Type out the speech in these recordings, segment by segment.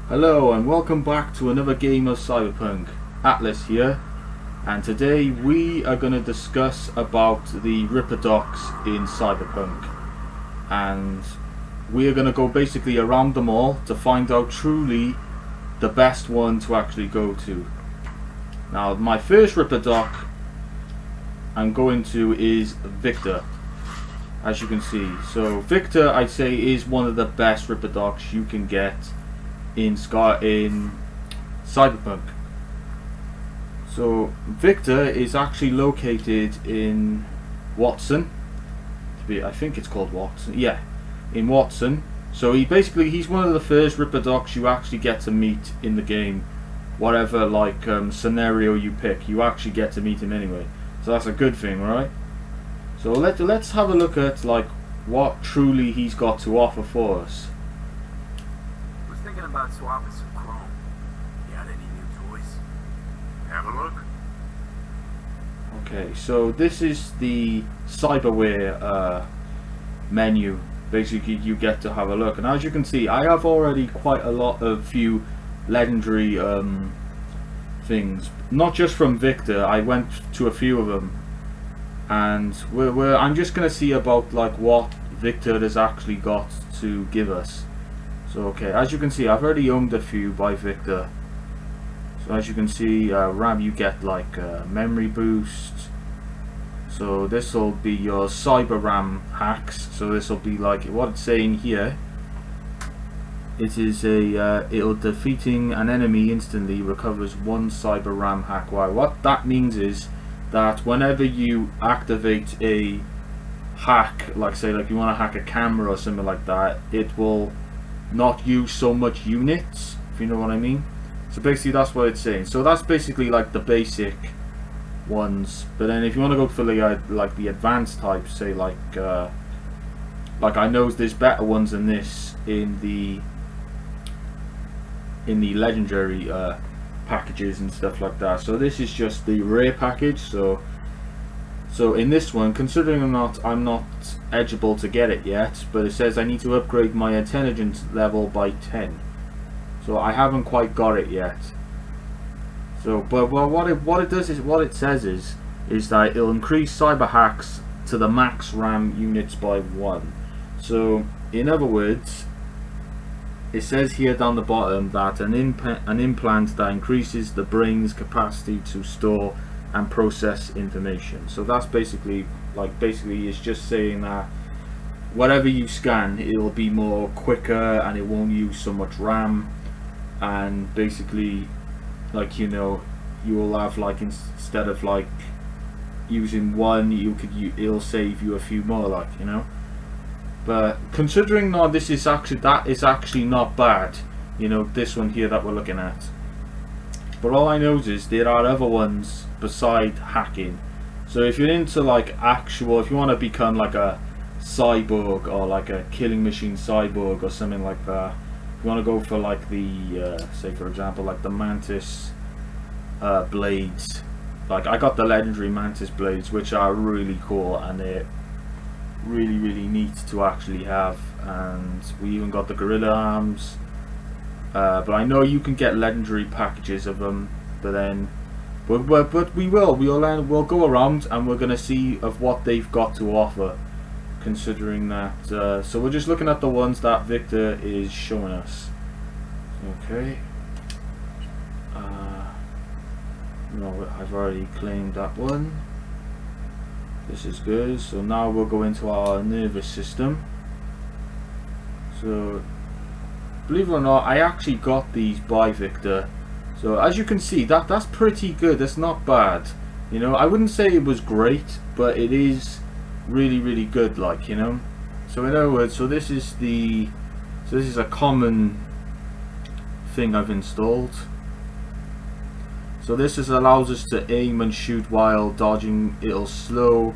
Hello and welcome back to another game of Cyberpunk. Atlas here, and today we are going to discuss about the Ripper Docs in Cyberpunk, and we are going to go basically around them all to find out truly the best one to actually go to. Now my first Ripper Doc I'm going to is Victor, as you can see. So Victor, I'd say, is one of the best Ripper Docs you can get in Cyberpunk. So Victor is actually located in Watson. I think it's called Watson. Yeah, in Watson. So he's one of the first Ripper Docs you actually get to meet in the game. Whatever scenario you pick, you actually get to meet him anyway. So that's a good thing, right? So let's have a look at what truly he's got to offer for us. Thinking about swapping some chrome. Got any new toys? Have a look. Okay, so this is the cyberware menu. Basically, you get to have a look, and as you can see, I have already quite a few legendary things. Not just from Victor, I went to a few of them, and I'm just gonna see about what Victor has actually got to give us. So okay, as you can see, I've already owned a few by Victor. So as you can see, RAM, you get memory boost. So this will be your cyber RAM hacks. So this will be what it's saying here. It is defeating an enemy instantly recovers one cyber RAM hack. Wow, what that means is that whenever you activate a hack, you want to hack a camera or something like that, it will not use so much units, if you know what I mean. So basically that's what it's saying. So that's basically the basic ones, but then if you want to go for the advanced types, say I know there's better ones than this in the legendary packages and stuff like that. So this is just the rare package. So in this one, considering I'm not eligible to get it yet, but it says I need to upgrade my intelligence level by 10. So I haven't quite got it yet. So, but what it says is that it'll increase cyber hacks to the max RAM units by 1. So in other words, it says here down the bottom that an implant that increases the brain's capacity to store and process information. So that's basically it's just saying that whatever you scan, it'll be more quicker and it won't use so much RAM, and basically you will have instead of using one, it'll save you a few more, but considering that is actually not bad, this one here that we're looking at. But all I know is there are other ones beside hacking. So if you're into if you want to become a cyborg or a killing machine cyborg or something like that, if you want to go for the say for example the mantis blades, I got the legendary mantis blades, which are really cool and they're really neat to actually have, and we even got the gorilla arms. But I know you can get legendary packages of them, but we'll go around and we're gonna see of what they've got to offer, considering that. So we're just looking at the ones that Victor is showing us. Okay. No, I've already claimed that one. This is good. So now we'll go into our nervous system. So believe it or not, I actually got these by Victor. So as you can see, that's pretty good. That's not bad. I wouldn't say it was great, but it is really good. So in other words, this is a common thing I've installed. So this allows us to aim and shoot while dodging. It'll slow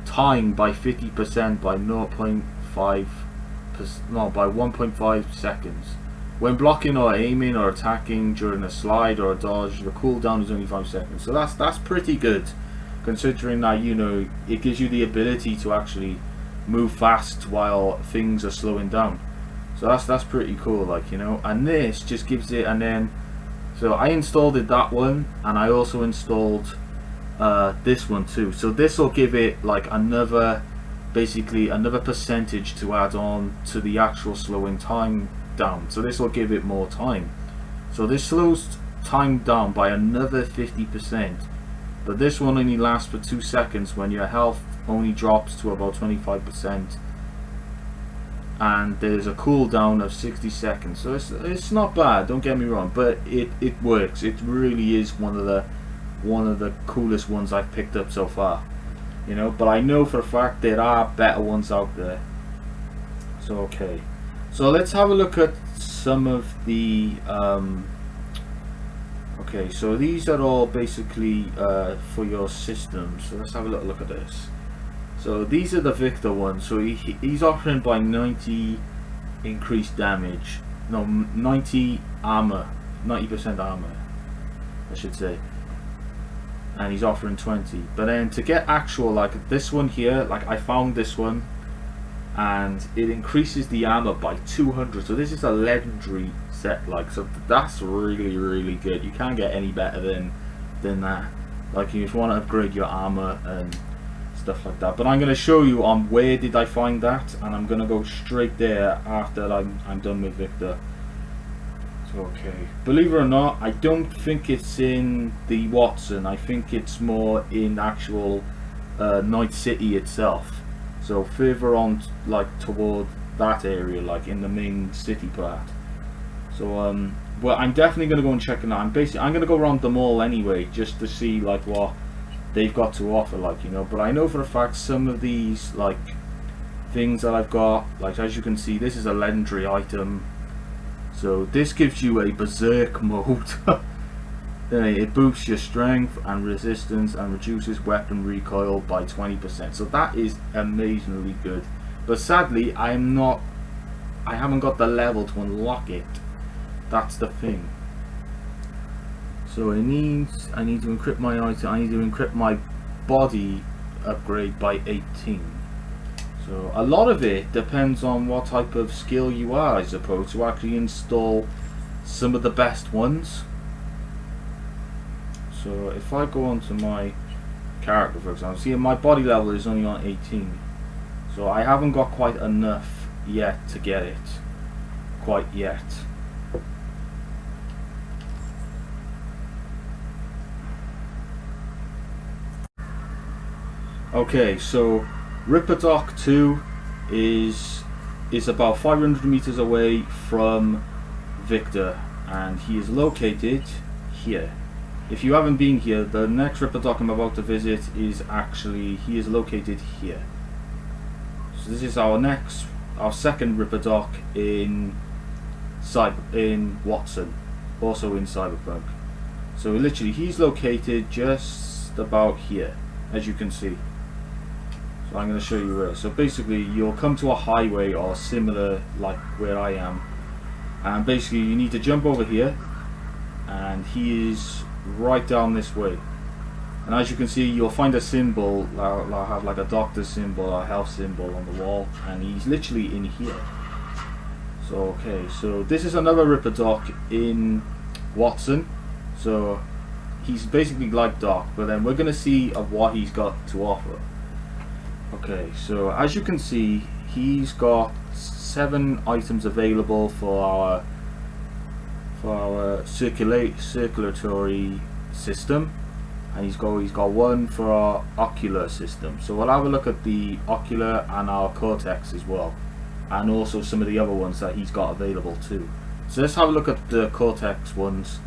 time by 50% by 1.5 seconds. When blocking or aiming or attacking during a slide or a dodge, the cooldown is only 5 seconds. So that's pretty good, considering that it gives you the ability to actually move fast while things are slowing down. So that's pretty cool, like, you know. And this just gives it, and then so I installed it, that one, and I also installed this one too. So this will give it like another, basically another percentage to add on to the actual slowing time down. So this will give it more time. So this slows time down by another 50%. But this one only lasts for 2 seconds when your health only drops to about 25. And there's a cooldown of 60 seconds. So it's not bad, don't get me wrong, but it works. It really is one of the coolest ones I've picked up so far. You know, but I know for a fact there are better ones out there. So okay. So let's have a look at some of the okay, so these are all basically for your system. So let's have a little look at this. So these are the Victor ones. So he's offering by 90 increased damage. No, 90 armor. 90% armor, I should say. And he's offering 20. But then to get actual, like this one here, like I found this one, and it increases the armor by 200. So this is a legendary set, like, so that's really good. You can't get any better than that. Like if you want to upgrade your armor and stuff like that. But I'm going to show you on where did I find that, and I'm going to go straight there after I'm done with Victor. So okay, believe it or not, I don't think it's in the Watson. I think it's more in actual Night City itself. So further on, like toward that area, like in the main city part. So well, I'm definitely gonna go and check it out. I'm gonna go around the mall anyway, just to see like what they've got to offer, like, you know. But I know for a fact some of these like things that I've got, like as you can see, this is a legendary item. So this gives you a berserk mode. It boosts your strength and resistance and reduces weapon recoil by 20%. So that is amazingly good. But sadly, I haven't got the level to unlock it. That's the thing. So I need to encrypt my item. I need to encrypt my body upgrade by 18. So a lot of it depends on what type of skill you are, I suppose, to actually install some of the best ones. So if I go onto my character, for example, see my body level is only on 18. So I haven't got quite enough yet to get it. Quite yet. Okay, so RipperDoc 2 is about 500 meters away from Victor, and he is located here. If you haven't been here, the next RipperDoc I'm about to visit is actually, he is located here. So this is our second RipperDoc in Watson, also in Cyberpunk. So literally he's located just about here, as you can see. So I'm going to show you where. So basically you'll come to a highway or similar, like where I am, and basically you need to jump over here, and he is right down this way. And as you can see, you'll find a symbol. I'll have like a doctor symbol or a health symbol on the wall, and he's literally in here. So okay, so this is another RipperDoc in Watson. So he's basically like Doc, but then we're going to see what he's got to offer. Okay, so as you can see, he's got 7 items available for our circulatory system, and he's got 1 for our ocular system. So we'll have a look at the ocular and our cortex as well, and also some of the other ones that he's got available too. So let's have a look at the cortex ones.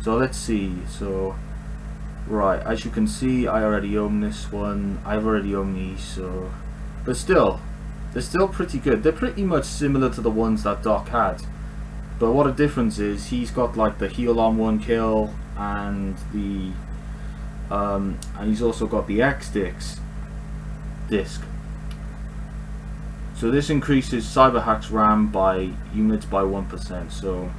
So let's see. So right, as you can see, I already own this one. I've already owned these. So, but still, they're still pretty good. They're pretty much similar to the ones that Doc had. But what a difference is, he's got like the heal on 1 kill, and the and he's also got the X-Disc. So this increases Cyberhack's RAM by units by 1%. So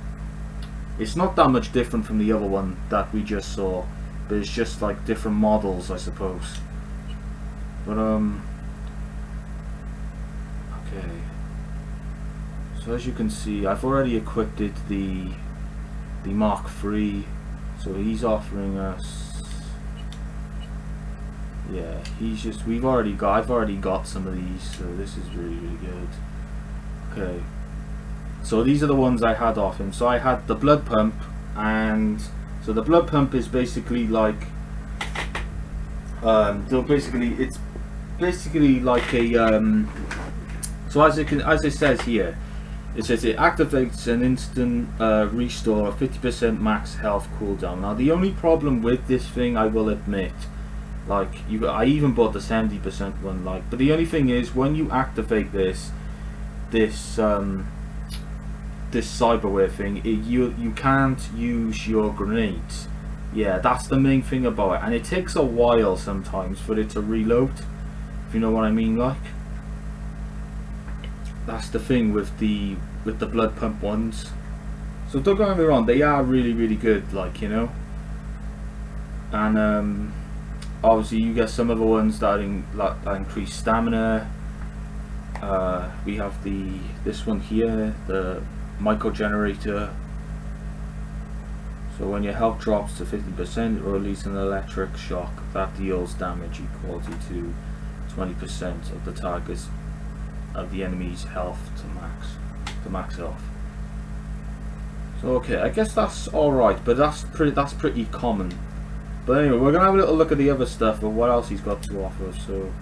it's not that much different from the other one that we just saw, but it's just like different models, I suppose. But okay. So as you can see, I've already equipped it the Mark III. So he's offering us, yeah, I've already got some of these, so this is really good. Okay, so these are the ones I had off him. So I had the blood pump, and so the blood pump is basically like it's basically like a so as it says here, it says it activates an instant restore, 50% max health cooldown. Now the only problem with this thing, I will admit, like I even bought the 70% one, like, but the only thing is when you activate this cyberware thing, you can't use your grenades. Yeah, that's the main thing about it, and it takes a while sometimes for it to reload, if you know what I mean. Like, that's the thing with the blood pump ones. So don't get me wrong, they are really good, like, you know. And obviously you get some of the ones that increase stamina. We have this one here, the micro generator. So when your health drops to 50%, it releases an electric shock that deals damage equal to 20% of the target's of the enemy's health to max health. So okay, I guess that's alright, but that's pretty common. But anyway, we're gonna have a little look at the other stuff of what else he's got to offer. So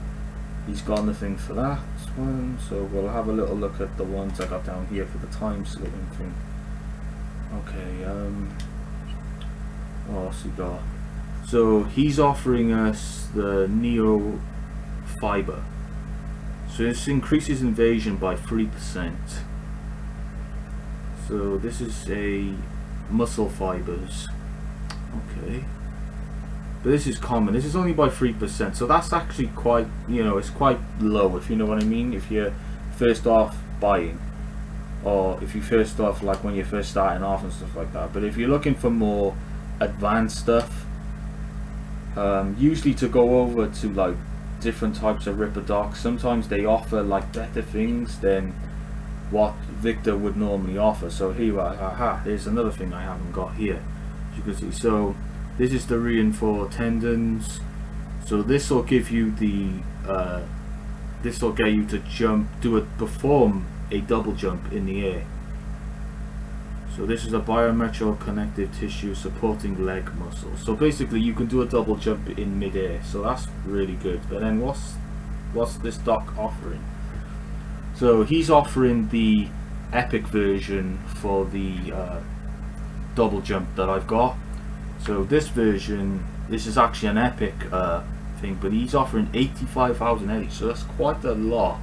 he's got nothing for that one, so we'll have a little look at the ones I got down here for the time slowing thing. Okay, what else he got? So he's offering us the Neo Fiber. So this increases invasion by 3%. So this is a muscle fibers. Okay. But this is common. This is only by 3%. So that's actually quite, you know, it's quite low, if you know what I mean. If you're first off buying, or if you first off, like when you're first starting off and stuff like that. But if you're looking for more advanced stuff, usually to go over to like different types of RipperDocs, sometimes they offer like better things than what Victor would normally offer. So here, here's another thing I haven't got here, as you can see. So this is the reinforced tendons. So this will give you this will get you to perform a double jump in the air. So this is a biometrical connective tissue supporting leg muscles. So basically you can do a double jump in mid-air. So that's really good. But then what's this doc offering? So he's offering the epic version for the double jump that I've got. So this version, this is actually an epic thing, but he's offering 85,000 eddies. So that's quite a lot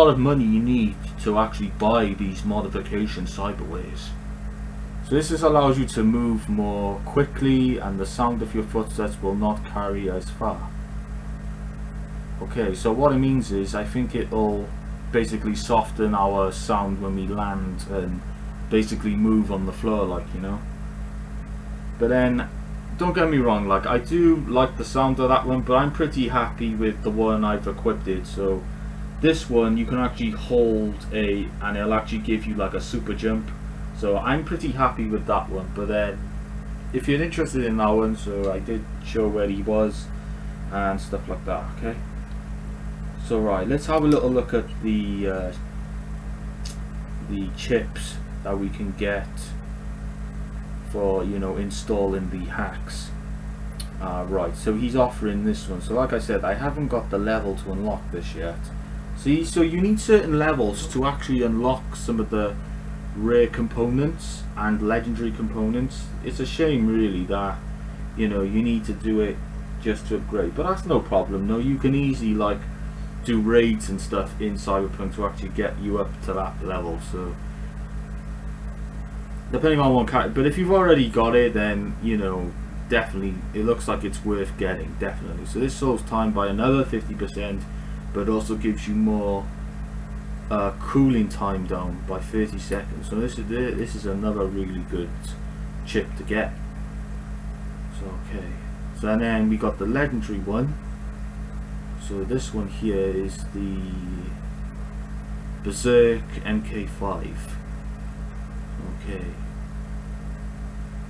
of money you need to actually buy these modification cyberwares. So this allows you to move more quickly, and the sound of your footsteps will not carry as far. Okay, so what it means is, I think it'll basically soften our sound when we land and basically move on the floor, like, you know. But then, don't get me wrong, like, I do like the sound of that one, but I'm pretty happy with the one I've equipped it. So this one you can actually hold and it'll actually give you like a super jump. So I'm pretty happy with that one. But then if you're interested in that one, so I did show where he was and stuff like that. Okay, so right, let's have a little look at the chips that we can get for, you know, installing the hacks. Right, so he's offering this one. So like I said, I haven't got the level to unlock this yet. See, so you need certain levels to actually unlock some of the rare components and legendary components. It's a shame really that, you know, you need to do it just to upgrade, but that's no problem. No, you can easily like do raids and stuff in Cyberpunk to actually get you up to that level. So depending on what kind, but if you've already got it, then, you know, definitely it looks like it's worth getting, definitely. So this slows time by another 50%, but also gives you more cooling time down by 30 seconds. So this is another really good chip to get. So okay, so and then we got the legendary one. So this one here is the Berserk MK5. Okay.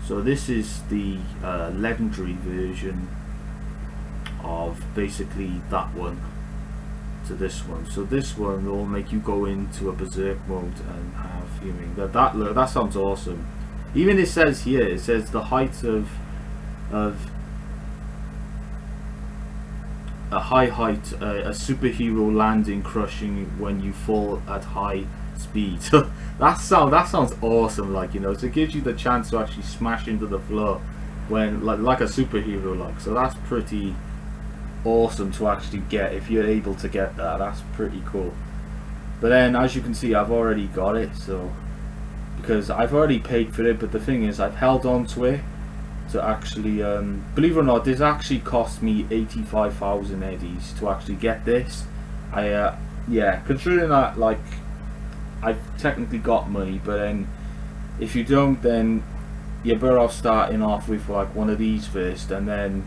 So this is the legendary version of basically that one to this one. So this one will make you go into a berserk mode and have fuming. That sounds awesome. Even it says here, it says the height of a high height, a superhero landing crushing when you fall at high speed. So that sounds awesome. Like, you know, so it gives you the chance to actually smash into the floor when like a superhero like. So that's pretty awesome to actually get if you're able to get that. That's pretty cool. But then, as you can see, I've already got it. So because I've already paid for it, but the thing is, I've held on to it to actually, believe it or not, this actually cost me 85,000 eddies to actually get this. Yeah, considering that, like, I've technically got money, but then if you don't, then you're better off starting off with like one of these first, and then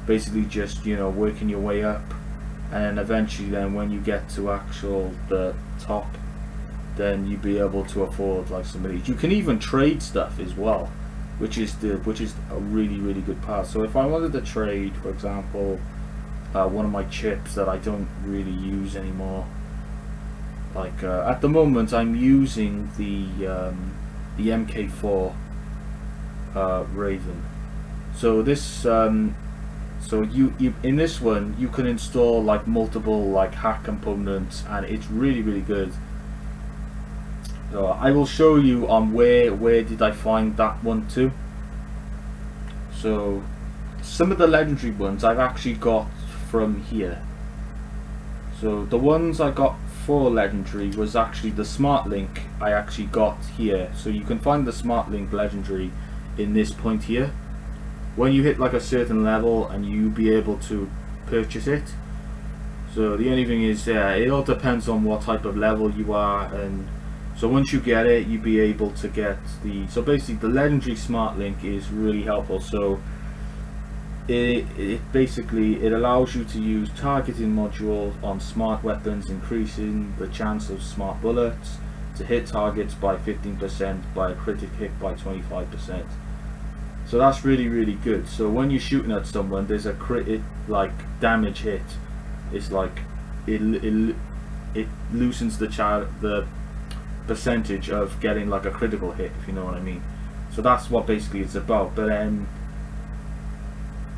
basically just, you know, working your way up, and then eventually, then when you get to the top, then you'll be able to afford like some of these. You can even trade stuff as well, which is a really good part. So if I wanted to trade, for example, one of my chips that I don't really use anymore, like at the moment I'm using the MK4 Raven. So this so you in this one you can install like multiple like hack components, and it's really good. So I will show you on where did I find that one too. So some of the legendary ones I've actually got from here. So the ones I got for legendary was actually the smart link I actually got here. So you can find the smart link legendary in this point here. When you hit like a certain level, and you be able to purchase it. So the only thing is, it all depends on what type of level you are, and so once you get it, you'll be able to get so basically the legendary smart link is really helpful. So it basically allows you to use targeting modules on smart weapons, increasing the chance of smart bullets to hit targets by 15%, by a critic hit by 25%. So that's really good. So when you're shooting at someone, there's a crit like damage hit. It's like it loosens the percentage of getting like a critical hit, if you know what I mean. So that's what basically it's about. But then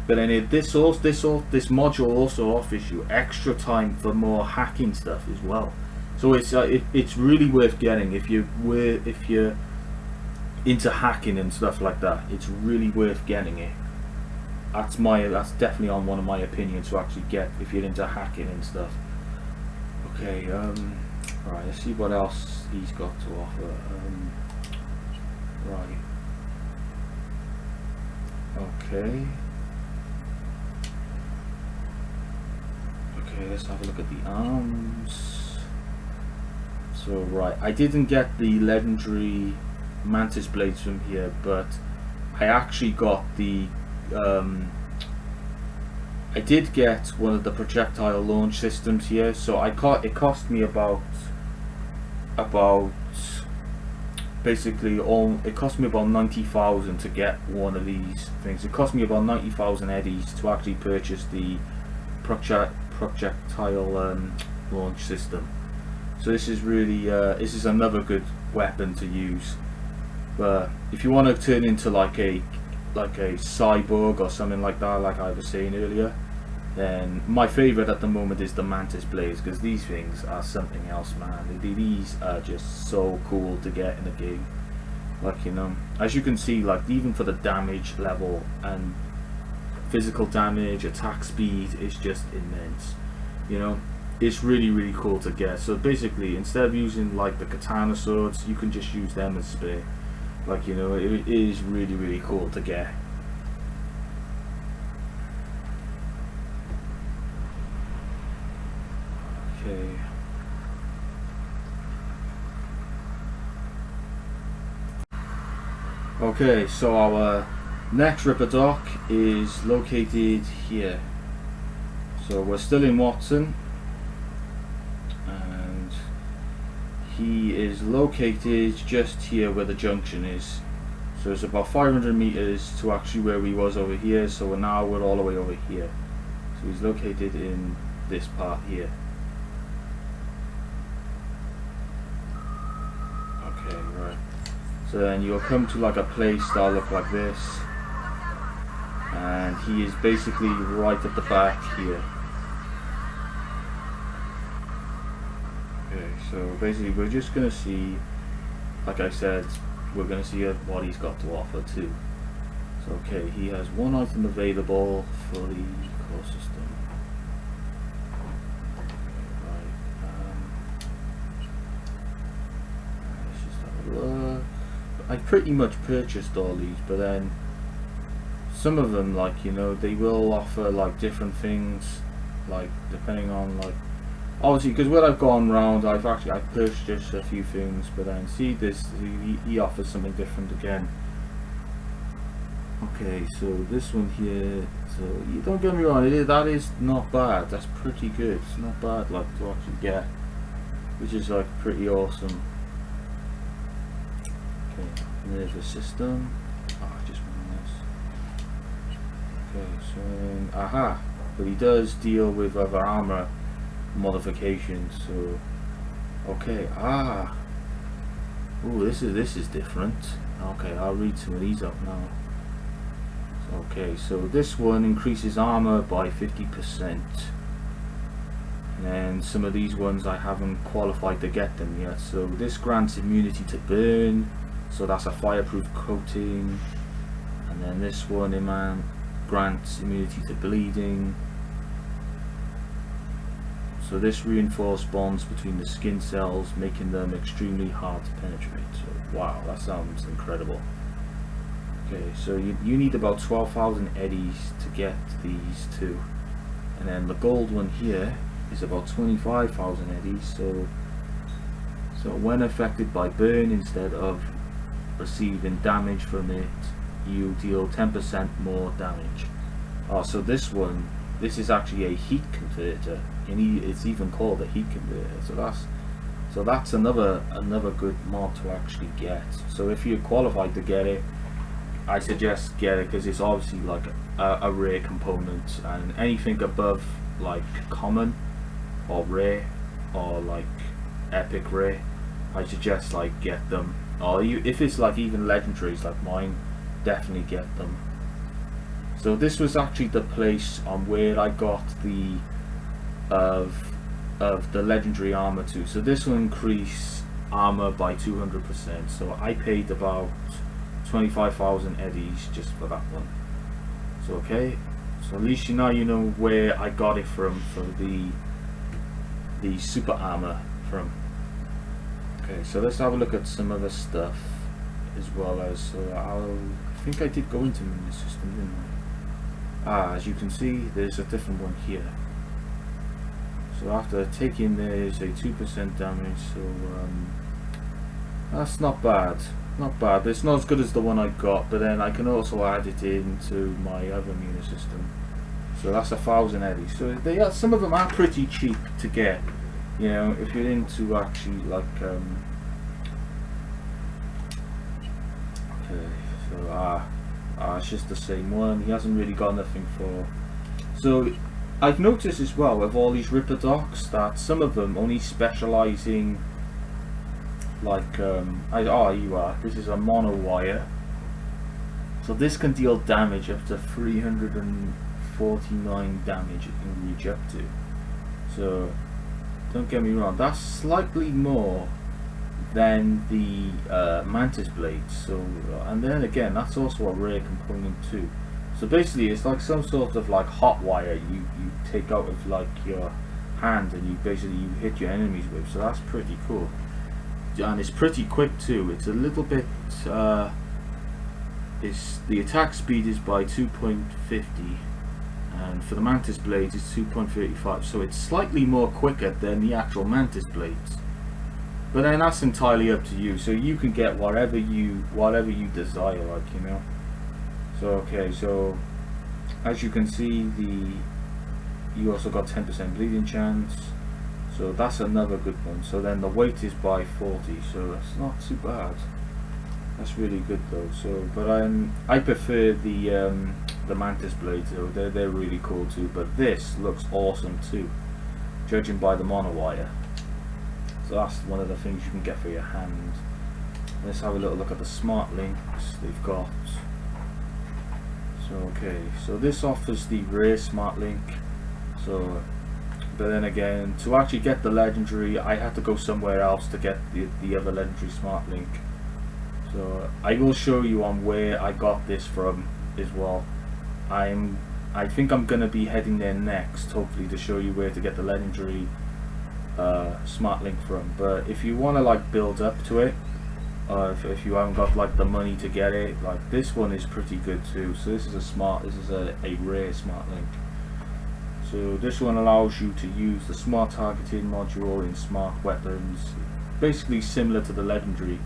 this module also offers you extra time for more hacking stuff as well. So it's really worth getting if you're into hacking and stuff like that. It's really worth getting it. That's definitely on one of my opinions to actually get if you're into hacking and stuff. Okay, right, let's see what else he's got to offer. Right. Okay. Okay, let's have a look at the arms. So right, I didn't get the legendary mantis blades from here, but I actually got the I did get one of the projectile launch systems here. So it cost me about basically it cost me about 90,000 to get one of these things. It cost me about 90,000 eddies to actually purchase the projectile launch system. So this is really this is another good weapon to use. But if you want to turn into like a cyborg or something like that, like I was saying earlier, then my favorite at the moment is the mantis blades, because these things are something else, man. These are just so cool to get in the game. Like, you know, as you can see, like even for the damage level and physical damage, attack speed is just immense. You know, it's really cool to get. So basically, instead of using like the katana swords, you can just use them as spear. Like, you know, it is really cool to get. Okay. Okay, so our next RipperDoc is located here. So we're still in Watson, and he is located just here where the junction is. So it's about 500 meters to actually where we was over here, so now we're all the way over here. So he's located in this part here. Okay, right. So then you'll come to like a place that'll look like this. And he is basically right at the back here. Okay, so basically we're just going to see, like I said, we're going to see what he's got to offer too. So okay, he has one item available for the core system. Okay, right, let's just have a look. I pretty much purchased all these, but then some of them, like, you know, they will offer like different things, like depending on, like, obviously because when I've gone round I've purchased a few things, but then see this, he offers something different again. Okay, so this one here, so you don't get me wrong, that is not bad, that's pretty good, it's not bad like to actually get, which is like pretty awesome. Okay, and there's the system. I just want this. Okay, so aha, but he does deal with other armor modifications. So okay, ooh, this is different. Okay, I'll read some of these up now. So, okay, so this one increases armor by 50%, and some of these ones I haven't qualified to get them yet. So this grants immunity to burn, so that's a fireproof coating, and then this one grants immunity to bleeding. So this reinforced bonds between the skin cells, making them extremely hard to penetrate. So wow, that sounds incredible. Okay, so you need about 12,000 eddies to get these two, and then the gold one here is about 25,000 eddies. So when affected by burn, instead of receiving damage from it, you deal 10% more damage. So this is actually a heat converter, and it's even called a heat converter. So that's another good mod to actually get. So if you're qualified to get it, I suggest get it, because it's obviously like a rare component, and anything above like common or rare or like epic rare, I suggest like get them. Or if it's like even legendaries like mine, definitely get them. So this was actually the place on where I got the of the legendary armor too. So this will increase armor by 200%. So I paid about 25,000 eddies just for that one. So okay, so at least you know where I got it from, for the super armor from. Okay, so let's have a look at some other stuff as well as, I think I did go into the system, didn't I? As you can see, there's a different one here. So after taking, there's a 2% damage, so that's not bad. Not bad, but it's not as good as the one I got, but then I can also add it into my other immune system. So that's 1,000 eddies. So some of them are pretty cheap to get, you know, if you're into actually like okay, so it's just the same one. He hasn't really got nothing for. So I've noticed as well with all these RipperDocs that some of them only specializing like this is a mono wire, so this can deal damage up to 349 damage it can reach up to. So don't get me wrong, that's slightly more than the mantis blades. So and then again, that's also a rare component too. So basically it's like some sort of like hot wire you take out of like your hand, and you hit your enemies with. So that's pretty cool. And it's pretty quick too. It's a little bit the attack speed is by 2.50, and for the mantis blades it's 2.35, so it's slightly more quicker than the actual mantis blades, but then that's entirely up to you. So you can get whatever you desire, like, you know. So okay, so as you can see, you also got 10% bleeding chance. So So that's another good one. So then the weight is by 40, so that's not too bad. That's really good though. So, but I prefer the mantis blades though. They're really cool too. But this looks awesome too, judging by the monowire. So that's one of the things you can get for your hand. Let's have a little look at the smart links they've got. So okay, so this offers the rare smart link. So, but then again, to actually get the legendary, I had to go somewhere else to get the other legendary smart link. So I will show you on where I got this from as well. I think I'm gonna be heading there next, hopefully, to show you where to get the legendary smart link from. But if you want to like build up to it, if you haven't got like the money to get it, like this one is pretty good too. So this is a rare smart link. So this one allows you to use the smart targeting module in smart weapons, basically similar to the legendary,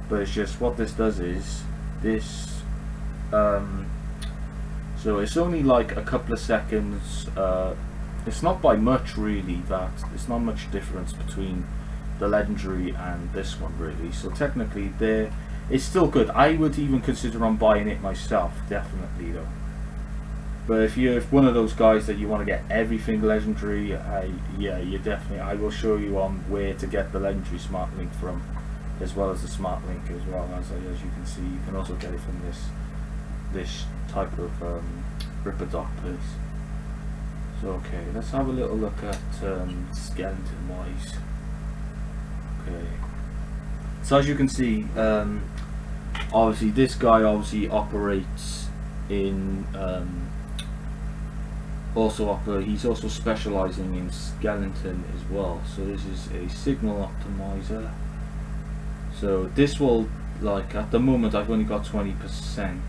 but it's just what this does is this. So it's only like a couple of seconds. It's not by much really. It's not much difference between the legendary and this one really. So technically, it's still good. I would even consider on buying it myself, definitely though. But if you're one of those guys that you want to get everything legendary, yeah, you definitely. I will show you on where to get the legendary smart link from, as well as the smart link as well. As you can see, you can also get it from this type of RipperDoc place. So okay, let's have a little look at skeleton wise. Okay, so as you can see, obviously this guy operates in he's also specializing in skeleton as well. So this is a signal optimizer. So this will, like, at the moment I've only got 20%.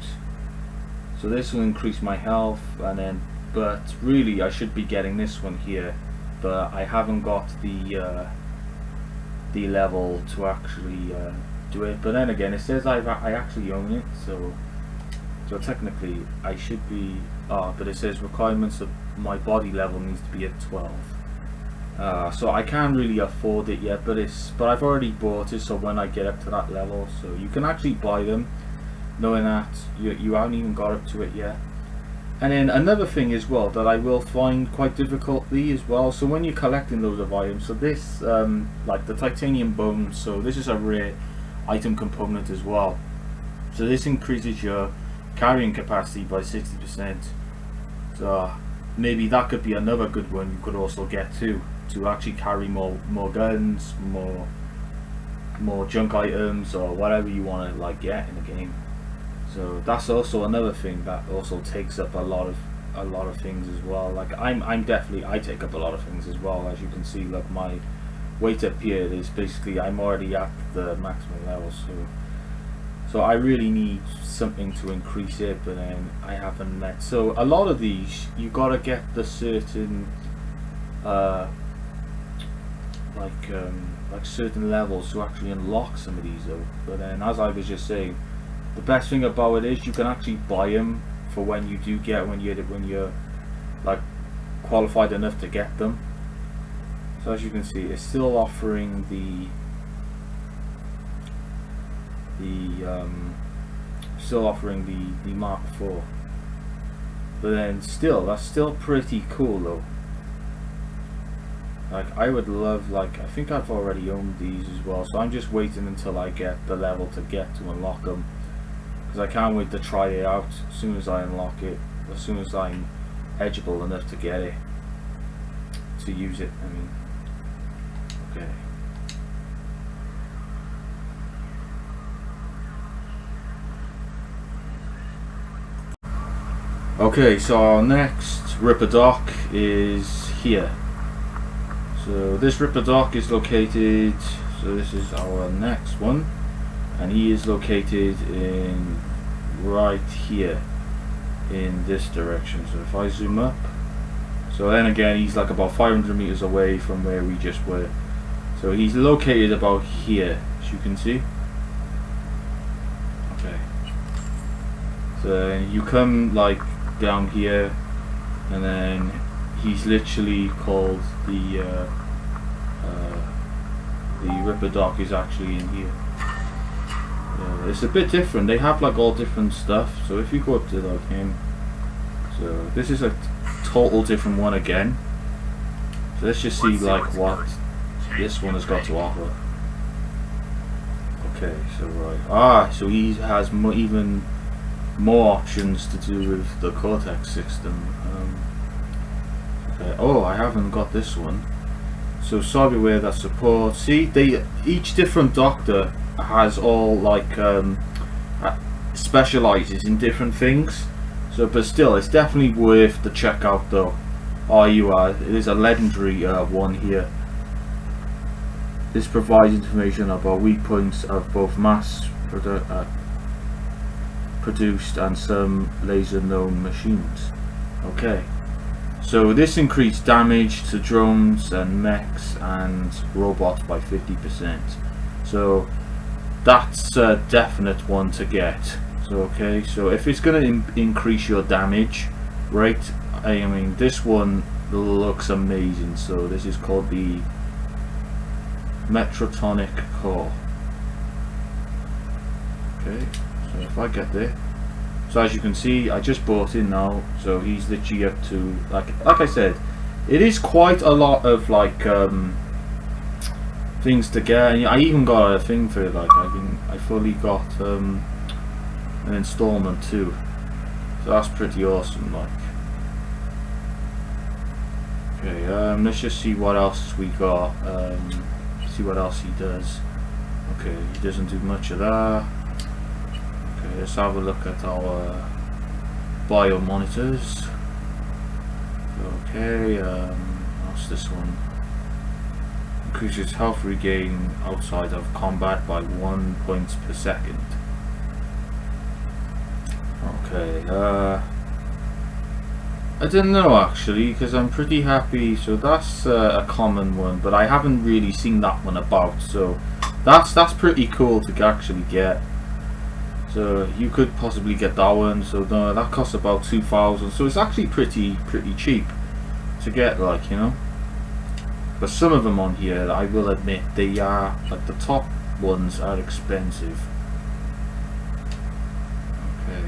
So this will increase my health, and then, but really I should be getting this one here, but I haven't got the level to actually do it. But then again, it says I actually own it, so technically I should be. But it says requirements of my body level needs to be at 12. So I can't really afford it yet, but I've already bought it. So when I get up to that level, so you can actually buy them, knowing that you haven't even got up to it yet. And then another thing as well that I will find quite difficultly as well. So when you're collecting loads of items, so this like the titanium bones. So this is a rare item component as well. So this increases your carrying capacity by 60%. So maybe that could be another good one you could also get to actually carry more guns, more junk items, or whatever you want to like get in the game. So that's also another thing that also takes up a lot of things as well. Like I take up a lot of things as well. As you can see, look, my weight up here is basically, I'm already at the maximum level, so I really need something to increase it, but then I haven't met. So a lot of these you gotta get the certain like certain levels to actually unlock some of these though. But then, as I was just saying, the best thing about it is you can actually buy them for when you do get, when you're like qualified enough to get them. So as you can see, it's still offering the Mark IV, but then still, that's still pretty cool though. Like I would love, like, I think I've already owned these as well, so I'm just waiting until I get the level to unlock them, because I can't wait to try it out as soon as I unlock it, as soon as I'm edgeable enough to get it, to use it, I mean. Okay. Okay, so our next RipperDoc is here. So this RipperDoc is located, so this is our next one, and he is located in right here in this direction. So if I zoom up, so then again he's like about 500 meters away from where we just were. So he's located about here, as you can see. Okay. So you come like down here, and then he's literally called the the Ripper Doc is actually in here. It's a bit different. They have like all different stuff. So if you go up to like him, so this is a total different one again. So let's just see like what this one has got to offer. Okay, so right, so he has even more options to do with the Cortex system. Okay. Oh, I haven't got this one. So software that supports. See, each different doctor has all like specializes in different things. So, but still, it's definitely worth the check out though. It is a legendary one here. This provides information about weak points of both mass produced and some laser known machines. Okay, so this increased damage to drones and mechs and robots by 50%. So that's a definite one to get. So okay, so if it's going to increase your damage, right? I mean, this one looks amazing. So this is called the Metrotonic Core. Okay, so if I get there, so as you can see, I just bought in now. So he's literally up to like I said, it is quite a lot of like things to get. And I even got a thing for it. Like I fully got an installment too. So that's pretty awesome. Like. Okay, let's just see what else we got. See what else he does. Okay, he doesn't do much of that. Okay, let's have a look at our bio monitors. Okay, what's this one? Increases health regain outside of combat by 1 point per second. Okay, I don't know actually, because I'm pretty happy. So that's a common one, but I haven't really seen that one about. So that's pretty cool to actually get. So you could possibly get that one. So no, that costs about 2,000. So it's actually pretty cheap to get, like, you know. But some of them on here, I will admit, they are like the top ones are expensive. Okay,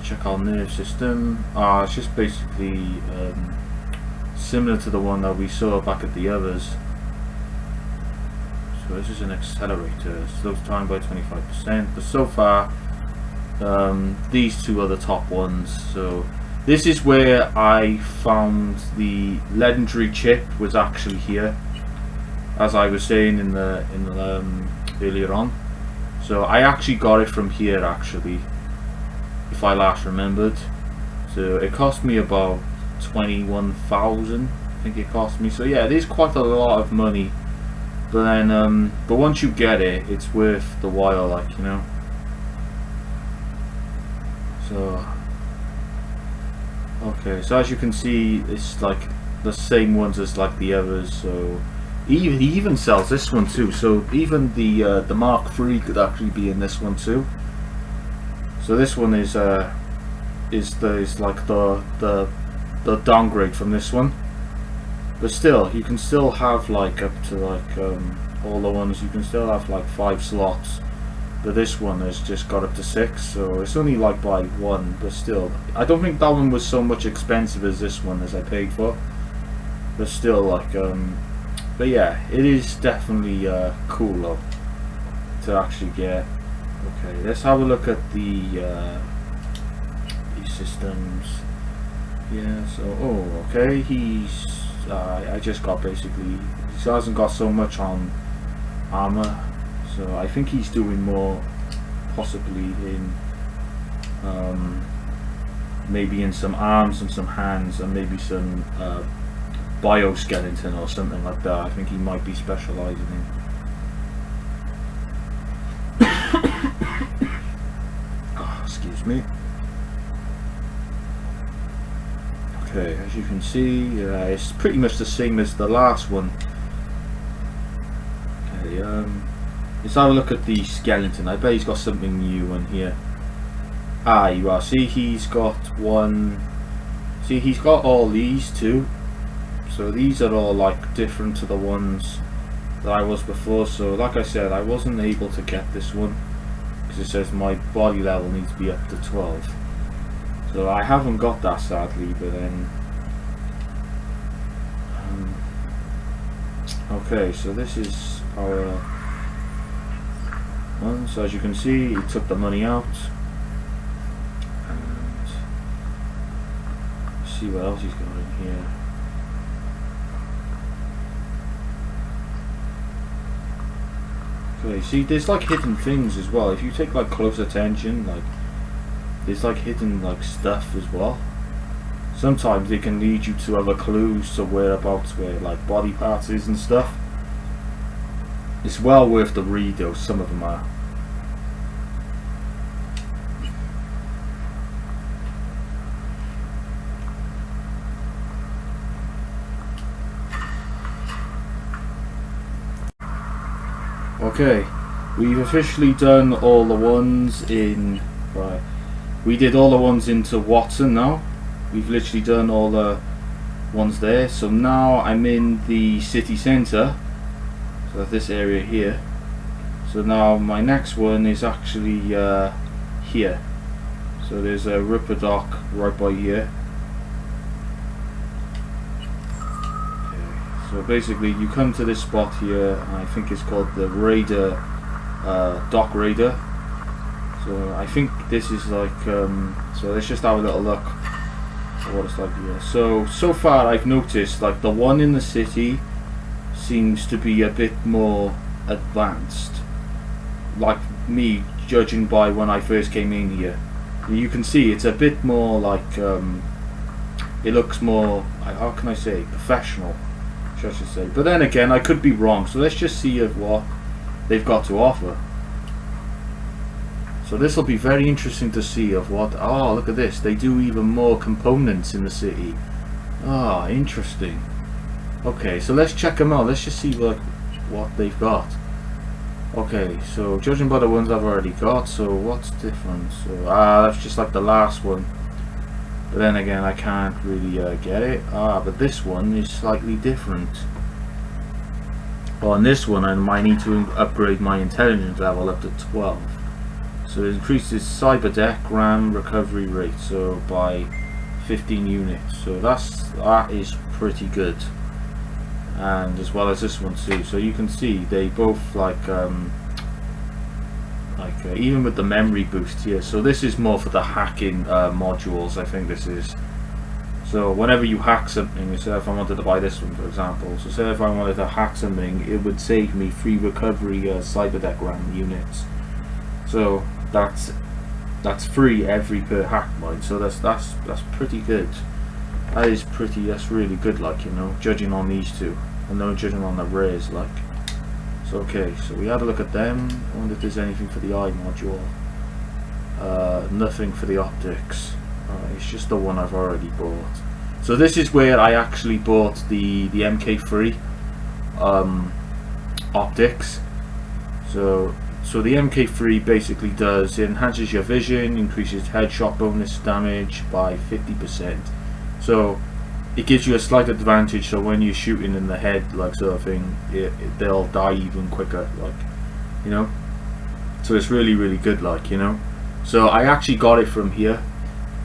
check our nerve system. It's just basically similar to the one that we saw back at the others. So this is an accelerator, slows time by 25%, but so far these two are the top ones. So this is where I found the legendary chip was actually here, as I was saying in the earlier on. So I actually got it from here actually, if I last remembered. So it cost me about 21,000, I think it cost me. So yeah, it is quite a lot of money, but then but once you get it, it's worth the while, like, you know. So okay, so as you can see, it's like the same ones as like the others. So he even sells this one too. So even the Mark III could actually be in this one too. So this one is like the downgrade from this one, but still you can still have like up to like all the ones, you can still have like 5 slots, but this one has just got up to 6, so it's only like by 1, but still I don't think that one was so much expensive as this one as I paid for, but still like but yeah, it is definitely cool though to actually get. Okay, let's have a look at these systems. Yeah, so okay, he's I just got basically, he hasn't got so much on armor, so I think he's doing more possibly in maybe in some arms and some hands and maybe some bioskeleton or something like that. I think he might be specializing in. Excuse me. Okay, as you can see, it's pretty much the same as the last one. Okay, let's have a look at the skeleton. I bet he's got something new in here. You are. See, he's got one. See, he's got all these too. So these are all like different to the ones that I was before. So like I said, I wasn't able to get this one because it says my body level needs to be up to 12. So I haven't got that sadly, but then okay, so this is our one. So as you can see, he took the money out, and let's see what else he's got in here. Okay, see, there's like hidden things as well. If you take like close attention, like there's like hidden like stuff as well. Sometimes they can lead you to other clues to whereabouts where like body parts is and stuff. It's well worth the read though, some of them are. Okay, we've officially done all the ones in, right, we did all the ones into Watson now. We've literally done all the ones there. So now I'm in the city centre, so this area here. So now my next one is actually here. So there's a RipperDoc right by here. So basically you come to this spot here, and I think it's called the Raider, Doc Raider. So I think this is like, so let's just have a little look at what it's like here. So far I've noticed like the one in the city seems to be a bit more advanced. Like me, judging by when I first came in here. You can see it's a bit more like, it looks more, how can I say, professional. I should say, but then again I could be wrong, so let's just see of what they've got to offer. So this will be very interesting to see of what, oh look at this, they do even more components in the city. Ah, interesting. Okay, so let's check them out, let's just see like what they've got. Okay, so judging by the ones I've already got, so what's different? So that's just like the last one. But then again, I can't really get it. But this one is slightly different. On this one, I might need to upgrade my intelligence level up to 12. So it increases cyberdeck RAM recovery rate, so by 15 units. So that is pretty good. And as well as this one too. So you can see they both like even with the memory boost here. So this is more for the hacking modules, I think this is. So whenever you hack something, say if I wanted to buy this one for example, so say if I wanted to hack something, it would save me 3 recovery cyberdeck RAM units. So that's free every per hack mine. So that's pretty good. That's really good, like, you know, judging on these two, and no judging on the rares, like. So okay, so we had a look at them. I wonder if there's anything for the eye module. Nothing for the optics. It's just the one I've already bought. So this is where I actually bought the MK3 optics. So the MK3 basically does, it enhances your vision, increases headshot bonus damage by 50%. So it gives you a slight advantage, so when you're shooting in the head, like sort of thing, they'll die even quicker, like, you know. So it's really, really good, like, you know. So I actually got it from here.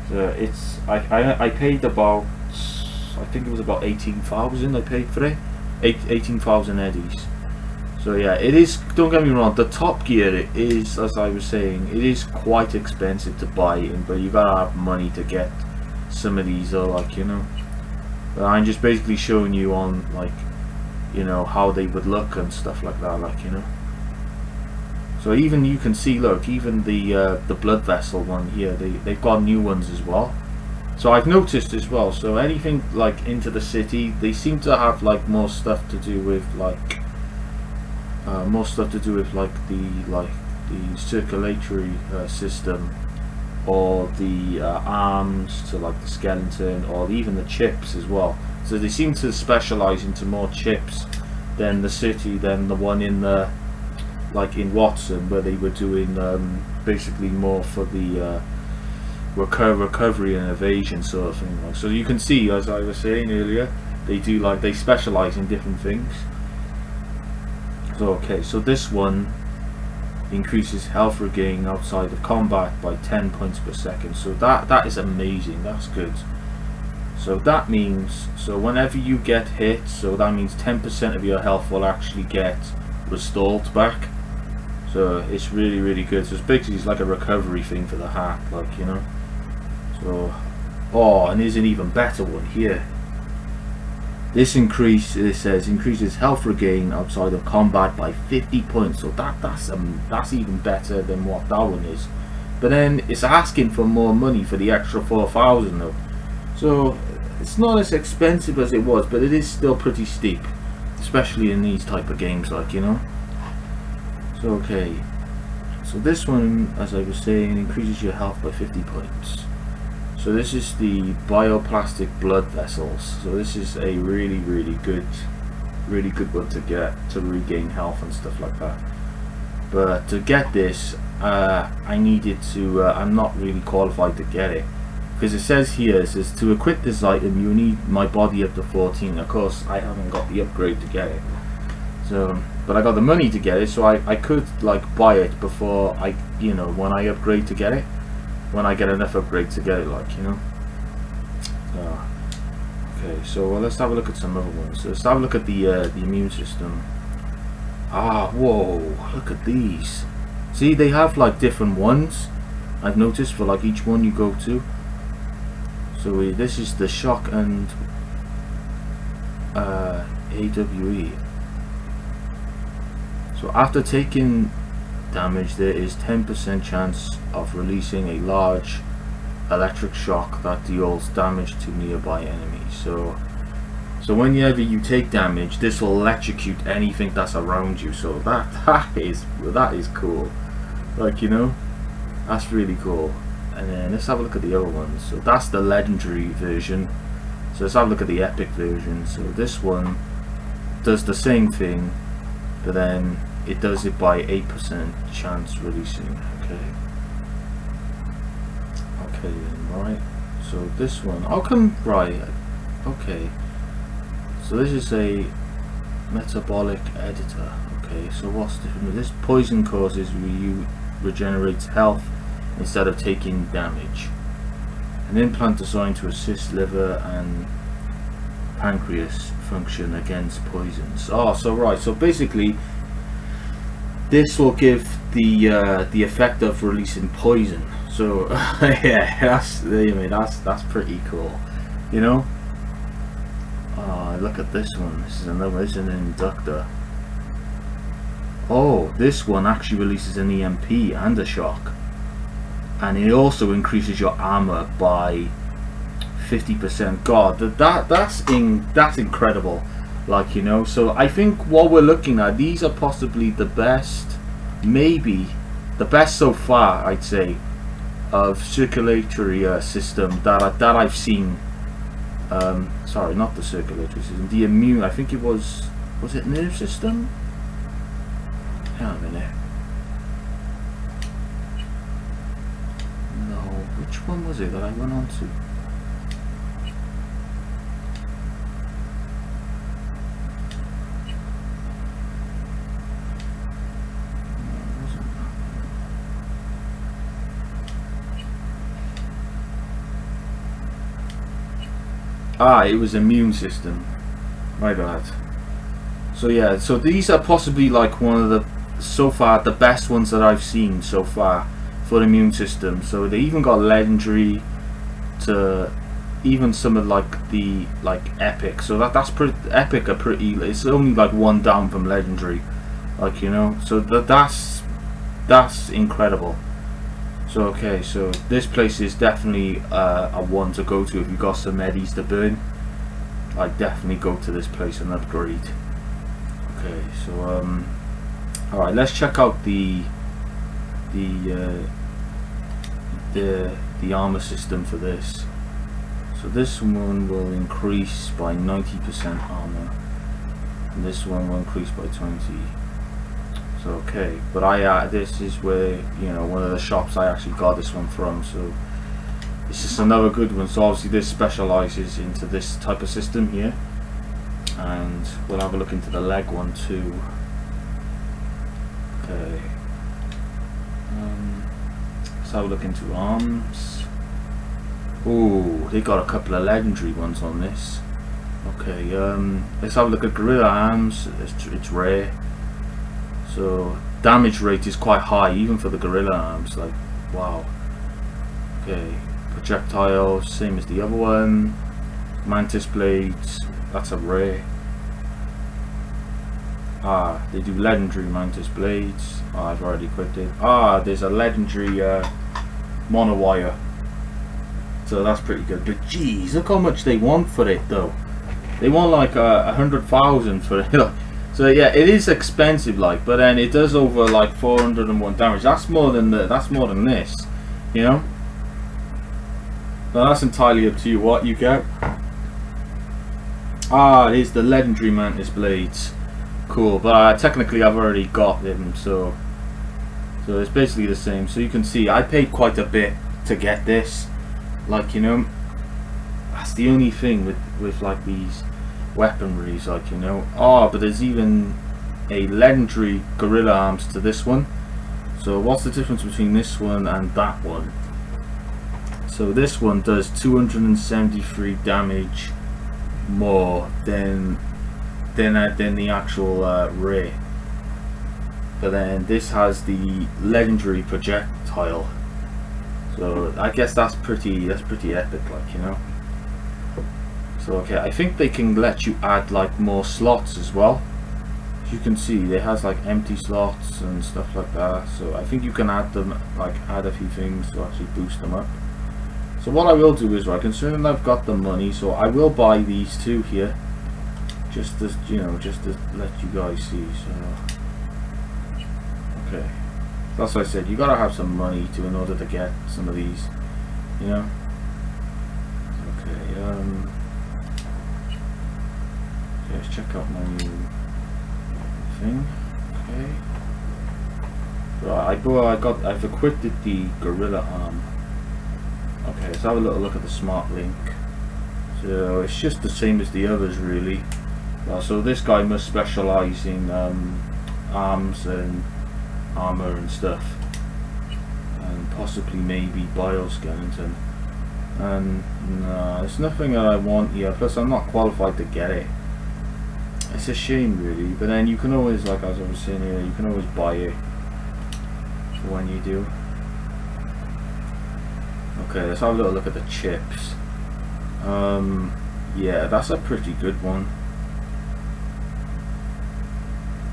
So it's I paid about, I think it was about 18,000 I paid for it, 18,000 eddies. So yeah, it is, don't get me wrong, the Top Gear, it is, as I was saying, it is quite expensive to buy in, but you gotta have money to get some of these, or like, you know. But I'm just basically showing you on, like, you know, how they would look and stuff like that, like, you know. So even you can see, look, even the blood vessel one here, they've got new ones as well. So I've noticed as well, so anything like into the city, they seem to have like more stuff to do with like the circulatory system, or the arms to like the skeleton, or even the chips as well. So they seem to specialize into more chips than the city, than the one in the, like in Watson, where they were doing basically more for the recovery and evasion sort of thing. So you can see, as I was saying earlier, They do like, they specialize in different things. So okay, so this one increases health regain outside of combat by 10 points per second. So that is amazing. That's good. So that means, so whenever you get hit, so that means 10% of your health will actually get restored back. So it's really, really good. So it's basically like a recovery thing for the hat, like, you know. So, oh, and there's an even better one here. This increase, it says, increases health regain outside of combat by 50 points. So that's even better than what that one is. But then it's asking for more money for the extra 4,000 though. So it's not as expensive as it was, but it is still pretty steep, especially in these type of games, like, you know. So okay, so this one, as I was saying, increases your health by 50 points. So this is the bioplastic blood vessels. So this is a really, really good one to get to regain health and stuff like that. But to get this, I needed to, I'm not really qualified to get it, because it says here, it says to equip this item you need my body up to 14. Of course I haven't got the upgrade to get it, so, but I got the money to get it, so I could like buy it before I, you know, when I upgrade to get it, when I get enough upgrade to get it, like, you know. Okay, so let's have a look at some other ones. So let's have a look at the immune system. Ah, whoa, look at these. See, they have like different ones, I've noticed, for like each one you go to. So this is the shock and AWE. So after taking damage, there is 10% chance of releasing a large electric shock that deals damage to nearby enemies. So whenever you take damage, this will electrocute anything that's around you. So that is cool, like, you know, that's really cool. And then let's have a look at the other ones. So that's the legendary version. So let's have a look at the epic version. So this one does the same thing, but then it does it by 8% chance releasing. Okay then, right. So this one, I'll come, right, okay. So this is a metabolic editor. Okay, so what's different with this? Poison causes regenerates health instead of taking damage. An implant designed to assist liver and pancreas function against poisons. Oh, so right, so basically this will give the effect of releasing poison. So yeah, that's pretty cool, you know. Look at this one. This is another. This is an inductor. Oh, this one actually releases an EMP and a shock, and it also increases your armor by 50%. God, that's incredible. Like, you know. So I think what we're looking at, these are possibly the best, maybe the best so far, I'd say, of circulatory system that I've seen. Sorry, not the circulatory system, the immune, I think it was it nerve system? Hang on a minute. No, which one was it that I went on to? Ah, it was immune system. My bad. So yeah, so these are possibly like one of the, so far, the best ones that I've seen so far for the immune system. So they even got legendary to even some of like the epic. So that's pretty epic. Are pretty. It's only like one down from legendary, like, you know. So that's incredible. So okay, so this place is definitely a one to go to if you got some eddies to burn. I'd definitely go to this place and upgrade. Okay, so alright, let's check out the armor system for this. So this one will increase by 90% armor, and this one will increase by 20. So okay, but this is where, you know, one of the shops I actually got this one from. So this is another good one. So obviously this specializes into this type of system here. and we'll have a look into the leg one too. Okay, let's have a look into arms. Oh, they got a couple of legendary ones on this. Okay, let's have a look at gorilla arms. It's rare, so damage rate is quite high even for the gorilla arms. Like, wow. Okay, projectile, same as the other one. Mantis blades, that's a rare. Ah, they do legendary mantis blades. Oh, I've already equipped it. Ah, there's a legendary monowire, so that's pretty good. But geez, look how much they want for it though. They want like 100,000 for it. So yeah, it is expensive, like, but then it does over like 401 damage. That's more than this, you know. But that's entirely up to you what you get. Ah, it is the legendary mantis blades. Cool, but technically I've already got them, so it's basically the same. So you can see I paid quite a bit to get this. Like, you know, that's the only thing with like these weaponries, like, you know. Oh, but there's even a legendary gorilla arms to this one. So what's the difference between this one and that one? So this one does 273 damage more than the actual ray, but then this has the legendary projectile. So I guess that's pretty epic, like, you know. So okay, I think they can let you add like more slots as well. As you can see, it has like empty slots and stuff like that. So I think you can add them, like add a few things to actually boost them up. So what I will do is, right, considering I've got the money, so I will buy these two here, just to, you know, just to let you guys see. So okay, that's what I said. You gotta have some money in order to get some of these, you know. Okay, let's check out my new thing. Okay, right, I've equipped the gorilla arm. Okay, let's have a little look at the smart link. So it's just the same as the others, really. So this guy must specialize in arms and armor and stuff, and possibly maybe bioskeleton. And no, it's nothing that I want here. Plus, I'm not qualified to get it. It's a shame, really. But then you can always, like as I was saying here, you can always buy it when you do. Okay, let's have a little look at the chips. Yeah, that's a pretty good one.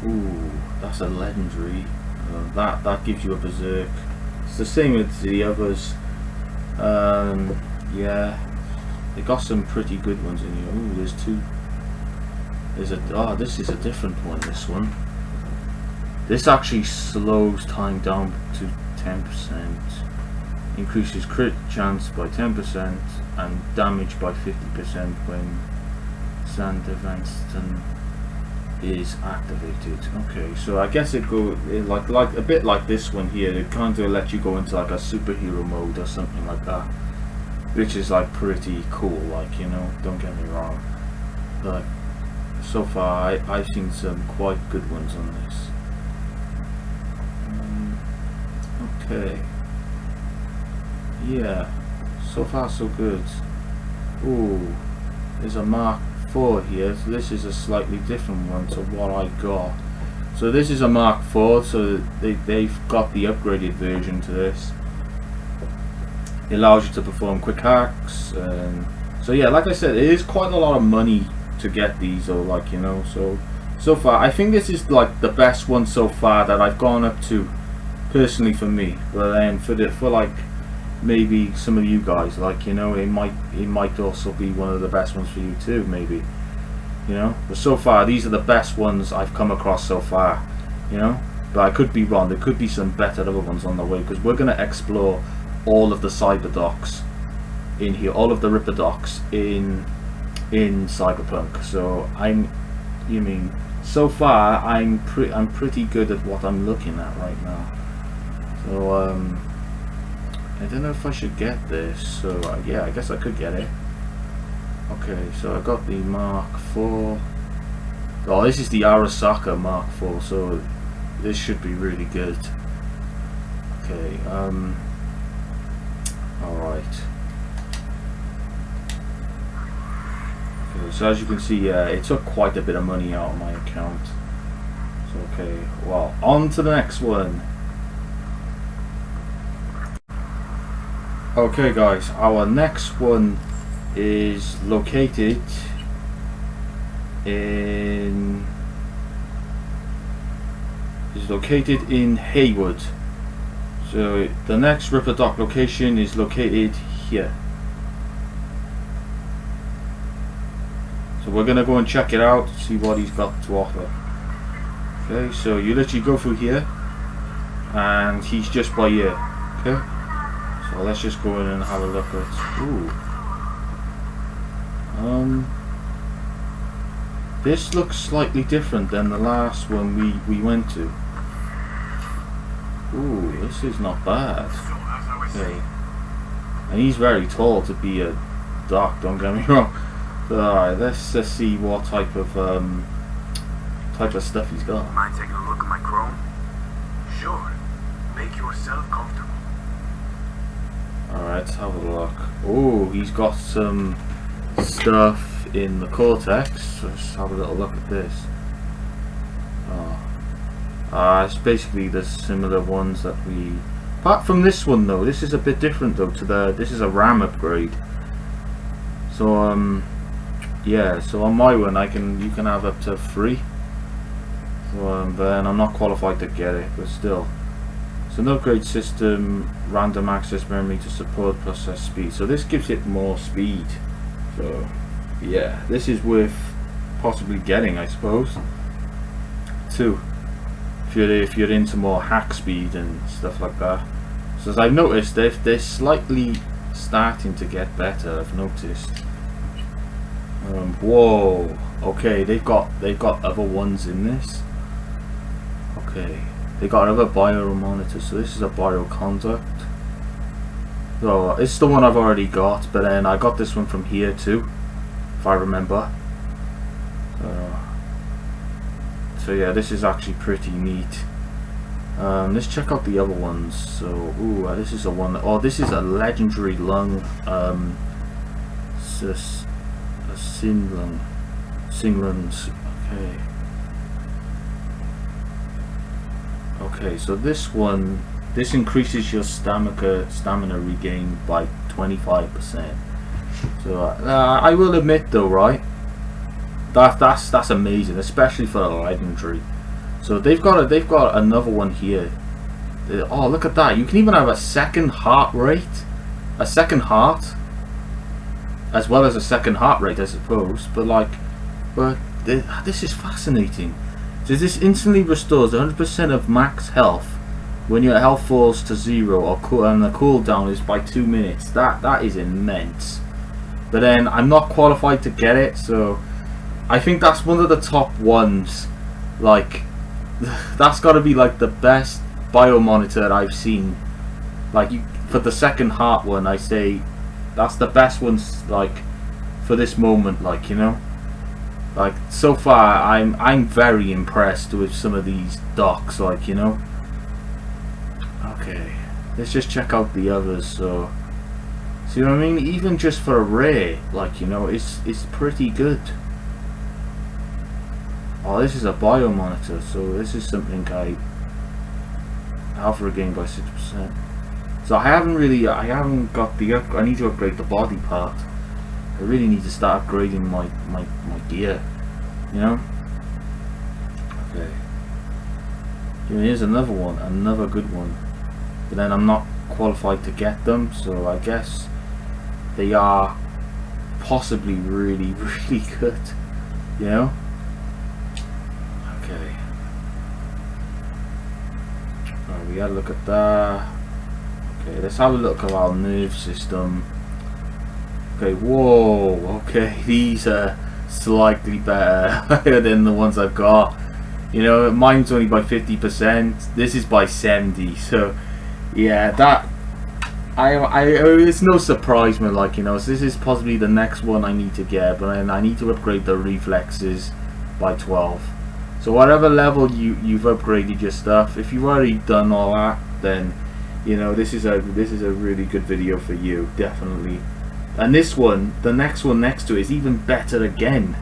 Ooh, that's a legendary. That gives you a berserk. It's the same with the others. Yeah, they got some pretty good ones in here. Ooh, there's two. This is a different one. This one. This actually slows time down to 10%. Increases crit chance by 10% and damage by 50% when Sand Evanston is activated. Okay, so I guess it like a bit like this one here. It kind of let you go into like a superhero mode or something like that, which is like pretty cool. Like, you know, don't get me wrong, but so far I've seen some quite good ones on this. Okay. Yeah, so far so good. Ooh, there's a Mark IV here. So this is a slightly different one to what I got. So this is a Mark IV, so they've got the upgraded version to this. It allows you to perform quick hacks, and so yeah, like I said, it is quite a lot of money to get these, or like, you know. So far I think this is like the best one so far that I've gone up to personally for me. But then for like maybe some of you guys, like, you know, it might also be one of the best ones for you too, maybe, you know. But so far these are the best ones I've come across so far, you know. But I could be wrong. There could be some better other ones on the way, because we're going to explore all of the Cyberdocs in here, all of the RipperDocs in Cyberpunk. So so far I'm pretty good at what I'm looking at right now. So I don't know if I should get this. So yeah, I guess I could get it. Okay, so I got the Mark IV. Oh, this is the Arasaka Mark IV, so this should be really good. Okay, alright. Okay, so as you can see, it took quite a bit of money out of my account. So, okay, well, on to the next one. Okay guys, our next one is located in Heywood. So the next RipperDoc location is located here. So we're gonna go and check it out, see what he's got to offer. Okay, so you literally go through here, and he's just by here. Okay, so let's just go in and have a look at. Ooh. This looks slightly different than the last one we went to. Ooh, this is not bad. Okay. And he's very tall to be a doc, don't get me wrong. So, alright, let's see what type of stuff he's got. Mind taking a look at my chrome? Sure. Make yourself comfortable. Alright, let's have a look. Oh, he's got some stuff in the cortex. Let's have a little look at this. It's basically the similar ones that we. Apart from this one though, this is a bit different though. This is a RAM upgrade. So yeah. So on my one, you can have up to 3. So but then I'm not qualified to get it, but still. It's an upgrade system, random access memory to support process speed. So this gives it more speed. So yeah, this is worth possibly getting, I suppose. 2. If you're into more hack speed and stuff like that. So as I've noticed, they're slightly starting to get better. I've noticed. Whoa. Okay, they've got other ones in this. Okay, they got another bio monitor. So this is a bioconduct. So it's the one I've already got, but then I got this one from here too, if I remember. So yeah, this is actually pretty neat. Let's check out the other ones. So, ooh, this is a one. Oh, this is a legendary lung. Singlungs. Okay. Okay, so this one, this increases your stamina regain by 25%. So I will admit though, right? That's amazing, especially for a legendary. So they've got another one here. Oh, look at that! You can even have a second heart rate, a second heart, as well as a second heart rate, I suppose. But this is fascinating. So this instantly restores 100% of max health when your health falls to 0, and the cooldown is by 2 minutes. That is immense. But then I'm not qualified to get it, so I think that's one of the top ones. Like, that's got to be like the best biomonitor I've seen. Like, for the second heart one, I say that's the best ones. Like, for this moment, like, you know, like so far, I'm very impressed with some of these docs. Like, you know. Okay, let's just check out the others. So, see what I mean? Even just for a rare, like, you know, it's pretty good. Oh, this is a bio monitor, so this is something alpha regain by 6%. So I haven't got the I need to upgrade the body part. I really need to start upgrading my gear, you know. Okay. Here's another one, another good one. But then I'm not qualified to get them, so I guess they are possibly really, really good, you know. Okay. Alright, we gotta look at that. Okay, let's have a look at our nerve system. Okay, whoa, okay, these are slightly better than the ones I've got. You know, mine's only by 50%, this is by 70%, so yeah, that it's no surprise, man, like, you know, so this is possibly the next one I need to get, but then I need to upgrade the reflexes by 12. So whatever level you've upgraded your stuff, if you've already done all that, then you know this is a really good video for you, definitely. And this one, the next one next to it, is even better again.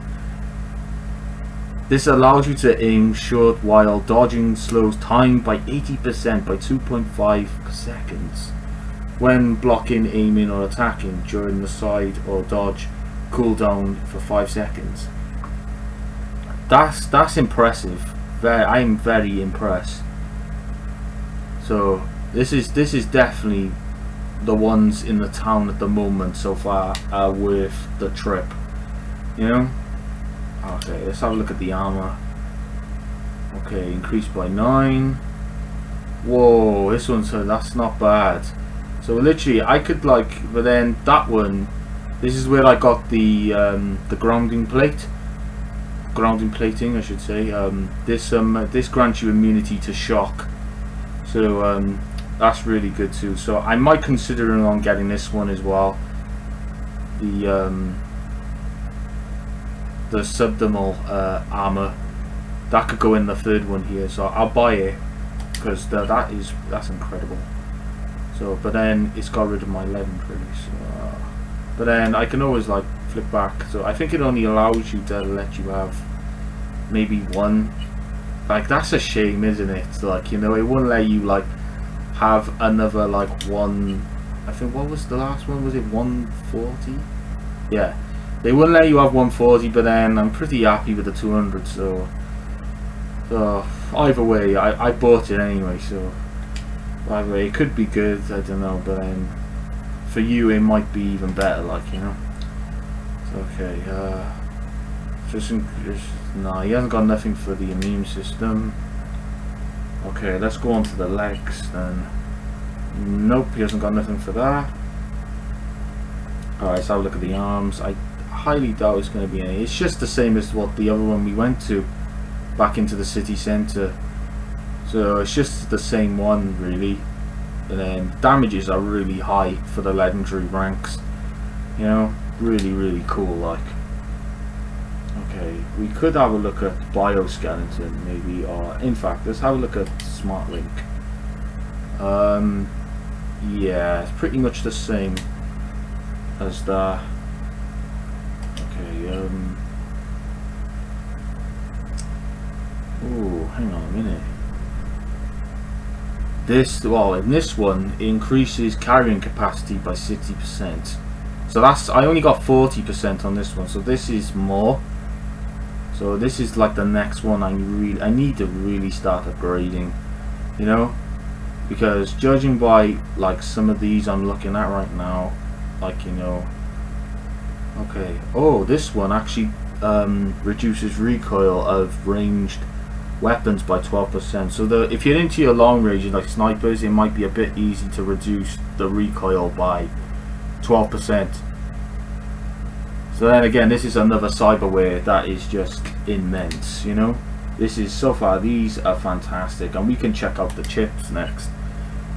This allows you to aim short while dodging slows time by 80% by 2.5 seconds when blocking, aiming or attacking during the side or dodge cooldown for 5 seconds. That's impressive. I'm very impressed. So this is definitely the ones in the town at the moment so far are worth the trip, you know. Okay, let's have a look at the armor. Okay, increased by 9. Whoa, this one, so that's not bad. So literally I could like, but then that one, this is where I got the grounding plating I should say. This grants you immunity to shock, so that's really good too. So I might consider on getting this one as well, the subdermal armor. That could go in the third one here, so I'll buy it because that's incredible. So, but then it's got rid of my legendary, so but then I can always like flip back. So I think it only allows you to let you have maybe one. Like that's a shame, isn't it? Like, you know, it wouldn't let you like have another like one. I think, what was the last one? Was it 140? Yeah, they wouldn't let you have 140, but then I'm pretty happy with the 200. So either way, I bought it anyway. So either way, it could be good. I don't know, but then for you it might be even better. Like, you know. So, okay, no, he hasn't got nothing for the immune system. Okay, let's go on to the legs then. Nope, he hasn't got nothing for that. Alright, let's have a look at the arms. I highly doubt it's going to be any. It's just the same as what the other one we went to, back into the city centre. So it's just the same one really. And then damages are really high for the legendary ranks. You know, really cool like. Okay, we could have a look at bioskeleton maybe, or in fact let's have a look at smart link. Yeah, it's pretty much the same as the. Okay, ooh, hang on a minute. This, well, in this one it increases carrying capacity by 60%. So that's, I only got 40% on this one, so this is more. So this is like the next one I need to really start upgrading, you know, because judging by like some of these I'm looking at right now, like, you know. Okay, oh, this one actually reduces recoil of ranged weapons by 12%. So if you're into your long range like snipers, it might be a bit easy to reduce the recoil by 12%. So then again, this is another cyberware that is just immense, you know. This is, so far these are fantastic, and we can check out the chips next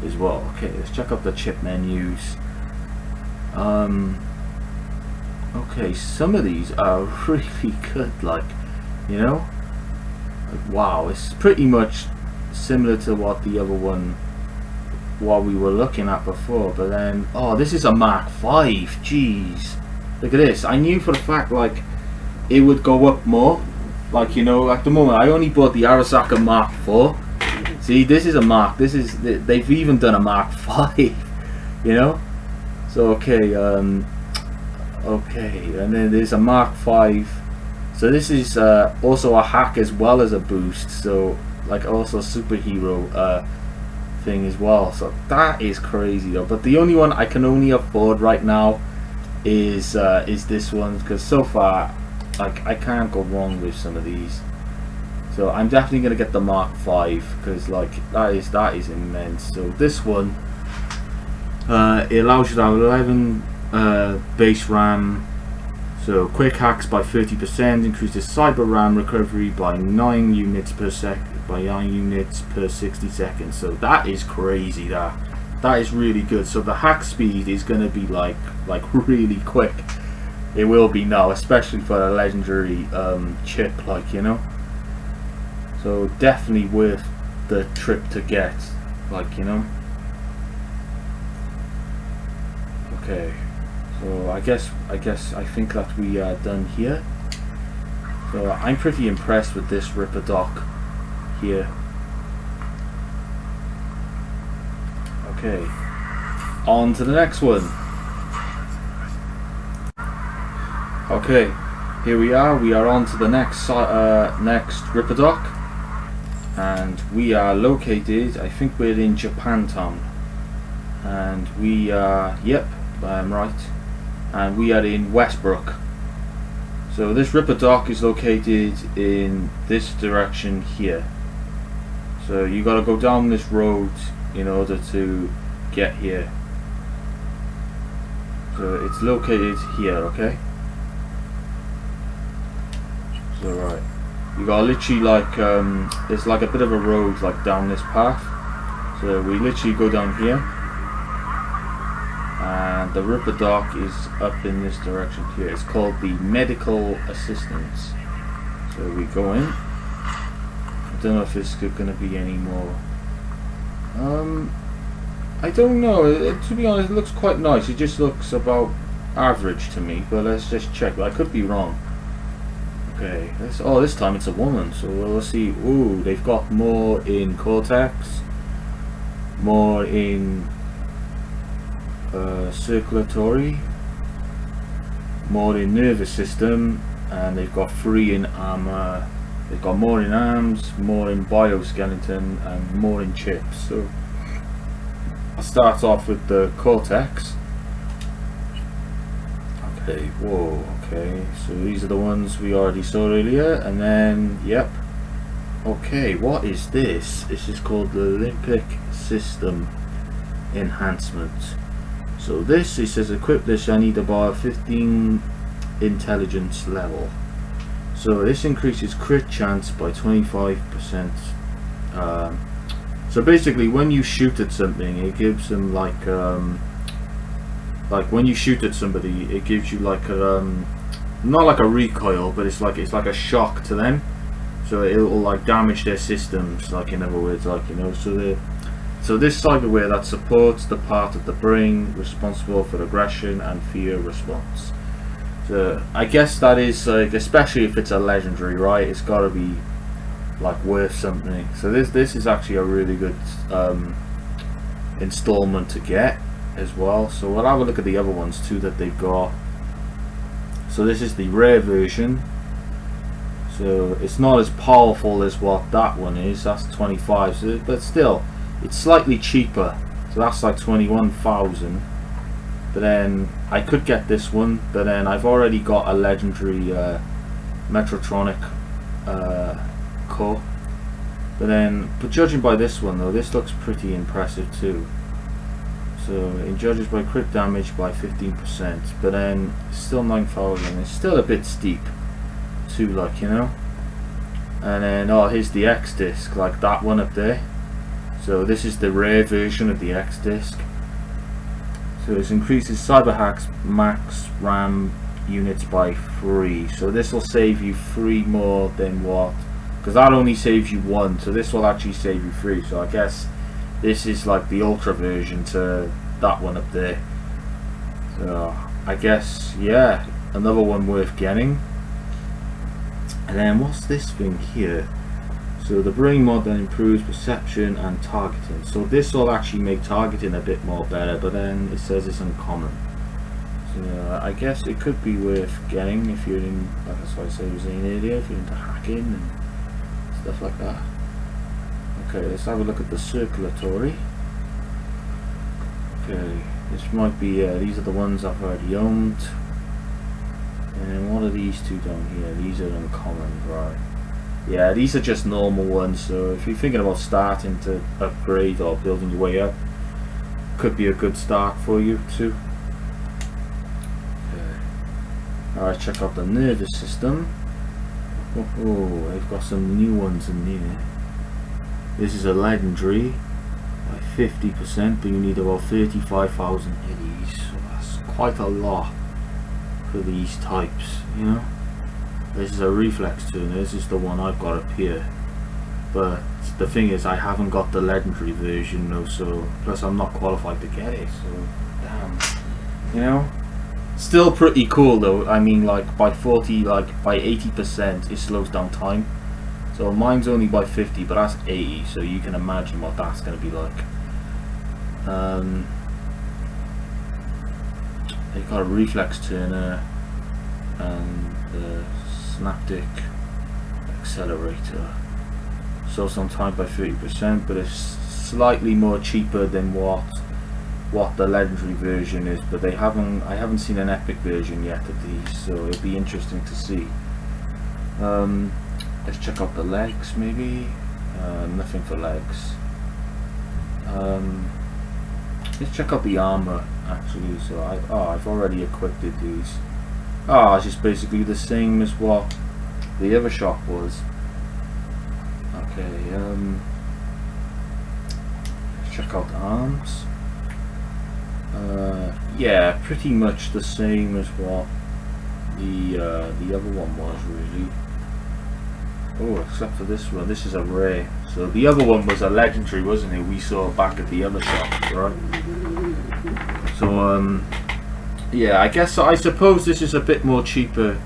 as well. Okay, let's check out the chip menus. Okay, some of these are really good, like, you know, like, wow, it's pretty much similar to what the other one, what we were looking at before. But then, oh, this is a Mark 5, jeez. Look at this. I knew for the fact like it would go up more. Like, you know, at the moment I only bought the Arasaka Mark 4. See, this is a Mark. This is, they've even done a Mark 5. You know. So okay, okay, and then there's a Mark 5. So this is also a hack as well as a boost. So like also superhero thing as well. So that is crazy though. But the only one I can only afford right now is this one, because so far like I can't go wrong with some of these. So I'm definitely gonna get the Mark 5 because like that is immense. So this one, it allows you to have 11 base RAM. So quick hacks by 30%, increases cyber RAM recovery by 9 units per 60 seconds. So that is crazy. That is really good. So the hack speed is going to be like really quick. it will be now, especially for a legendary chip, like, you know. So definitely worth the trip to get, like, you know. Okay, so I think that we are done here. So I'm pretty impressed with this RipperDoc here. Okay, on to the next one. Okay, here we are. We are on to the next RipperDoc, and we are located. I think we're in Japantown, and we are. Yep, I'm right. And we are in Westbrook. So this RipperDoc is located in this direction here. So you got to go down this road in order to get here. So it's located here, okay? So right, you got literally like there's like a bit of a road like down this path. So we literally go down here, and the RipperDoc is up in this direction here. It's called the medical assistance. So we go in. I don't know if this is going to be any more. I don't know. To be honest, it looks quite nice. It just looks about average to me. But let's just check. I could be wrong. Okay. This time it's a woman. So we'll see. Ooh, they've got more in cortex, more in circulatory, more in nervous system, and they've got 3 in armor. They've got more in arms, more in bioskeleton, and more in chips. So I'll start off with the cortex. Okay, whoa, okay, so these are the ones we already saw earlier, and then, yep. Okay, what is this? This is called the Limbic System Enhancement. So this, it says equip this, I need about 15 intelligence level. So this increases crit chance by 25%. So basically when you shoot at something, it gives them like when you shoot at somebody, it gives you like a not like a recoil, but it's like a shock to them. So it will like damage their systems, like, in other words, like, you know. So this cyberware that supports the part of the brain responsible for aggression and fear response. So I guess that is like, especially if it's a legendary, right? It's got to be like worth something. So this is actually a really good installment to get as well. So we'll have a look at the other ones too that they've got. So this is the rare version. So it's not as powerful as what that one is. That's 25. So, but still, it's slightly cheaper. So that's like 21,000. But then I could get this one, but then I've already got a legendary Metrotronic core. But judging by this one though, this looks pretty impressive too. So it judges by crit damage by 15%, but then still 9,000. It's still a bit steep too, like, you know. And then here's the X disc, like that one up there. So this is the rare version of the X disc. So this increases Cyberhack's max RAM units by 3. So this will save you 3 more than what? Because that only saves you 1. So this will actually save you 3. So I guess this is like the ultra version to that one up there. So I guess, yeah, another one worth getting. And then what's this thing here? So the brain mod that improves perception and targeting. So this will actually make targeting a bit more better, but then it says it's uncommon. So I guess it could be worth getting if you're in, like that's what I said, was saying earlier, if you're into hacking and stuff like that. Okay, let's have a look at the circulatory. Okay, this might be, these are the ones I've already owned. And then what are these two down here? These are uncommon, right? Yeah, these are just normal ones, so if you're thinking about starting to upgrade or building your way up, could be a good start for you too. Okay. Alright, check out the nervous system. Oh, they've got some new ones in here. This is a legendary by 50%, but you need about 35,000 of these, so that's quite a lot. for these types, you know. This is a reflex tuner. This is the one I've got up here. But the thing is, I haven't got the legendary version, though. So plus, I'm not qualified to get it. So damn, you know. Still pretty cool though. I mean, like by 80%, it slows down time. So mine's only by 50, but that's 80. So you can imagine what that's going to be like. They've got a reflex turner and the synaptic accelerator. So some time by 30%, but it's slightly more cheaper than what the legendary version is. But I haven't seen an epic version yet of these, so it'll be interesting to see. Let's check out the legs, maybe. Nothing for legs. Let's check out the armor actually. So I've already equipped these. It's just basically the same as what the other shop was. Okay, let's check out the arms. Yeah, pretty much the same as what the other one was, really. Oh, except for this one. This is a rare. So the other one was a legendary, wasn't it? We saw back at the other shop, right? So yeah, I suppose this is a bit more cheaper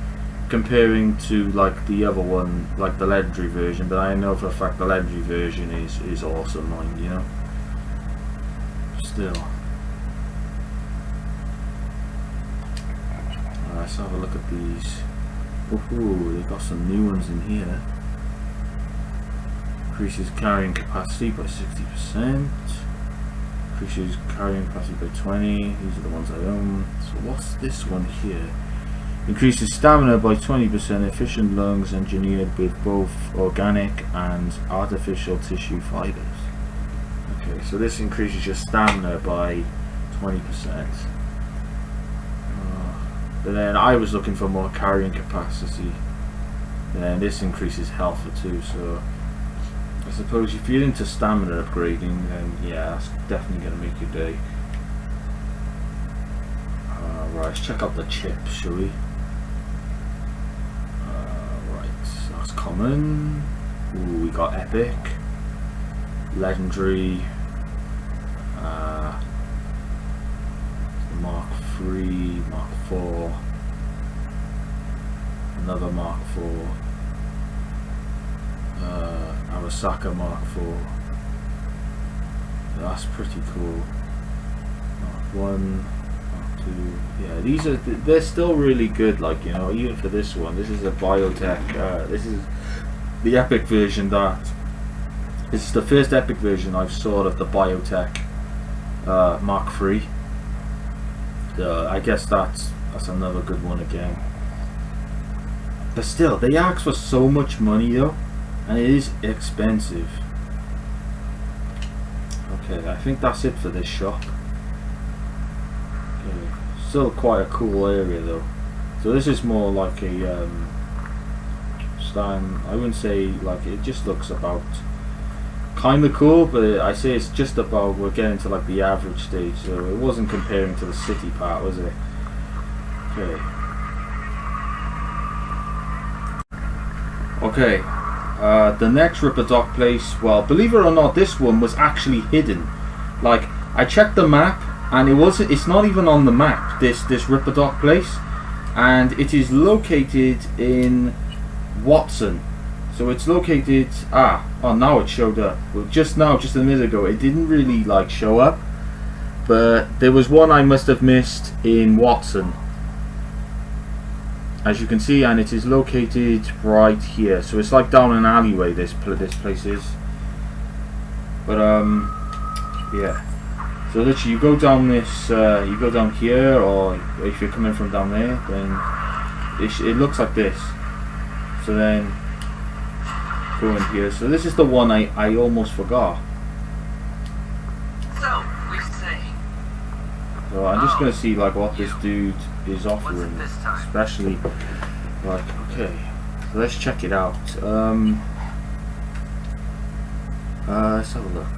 comparing to like the other one, like the legendary version. But I know for a fact the legendary version is awesome, mind you know. Still. Let's have a look at these. Ooh, they've got some new ones in here. Increases carrying capacity by 60%. Increases carrying capacity by 20. These are the ones I own. So what's this one here? Increases stamina by 20%. Efficient lungs engineered with both organic and artificial tissue fibers. Okay, so this increases your stamina by 20%. But then I was looking for more carrying capacity. And this increases health for 2, so I suppose if you're into stamina upgrading, then yeah, that's definitely going to make your day. Right, let's check out the chips, shall we? Right, so that's common. Ooh, we got epic, legendary, Mark 3, Mark 4, another Mark 4, Arasaka Mark 4. That's pretty cool. Mark 1, Mark 2. Yeah, these are they're still really good. Like, you know, even for this one, this is a biotech. This is the epic version. This is the first epic version I've saw of the biotech Mark 3. I guess that's another good one again. But still, they ask for so much money though, and it is expensive. Okay, I think that's it for this shop. Okay. Still quite a cool area though. So this is more like a stand. I wouldn't say like, it just looks about kind of cool, but I say it's just about, we're getting to like the average stage, so it wasn't comparing to the city part, was it? Okay. Okay, the next RipperDoc place, well, believe it or not, this one was actually hidden. Like, I checked the map and it's not even on the map, this RipperDoc place, and it is located in Watson. So it's located, now it showed up. Well, just a minute ago, it didn't really like show up, but there was one I must have missed in Watson, as you can see, and it is located right here. So it's like down an alleyway. This place is, but yeah. So literally, you go down this, you go down here, or if you're coming from down there, then it looks like this. So then go in here. So this is the one I almost forgot. So, we're saying. So I'm just gonna see like what this dude is offering, What's it this time? especially like, okay, so let's check it out. Let's have a look.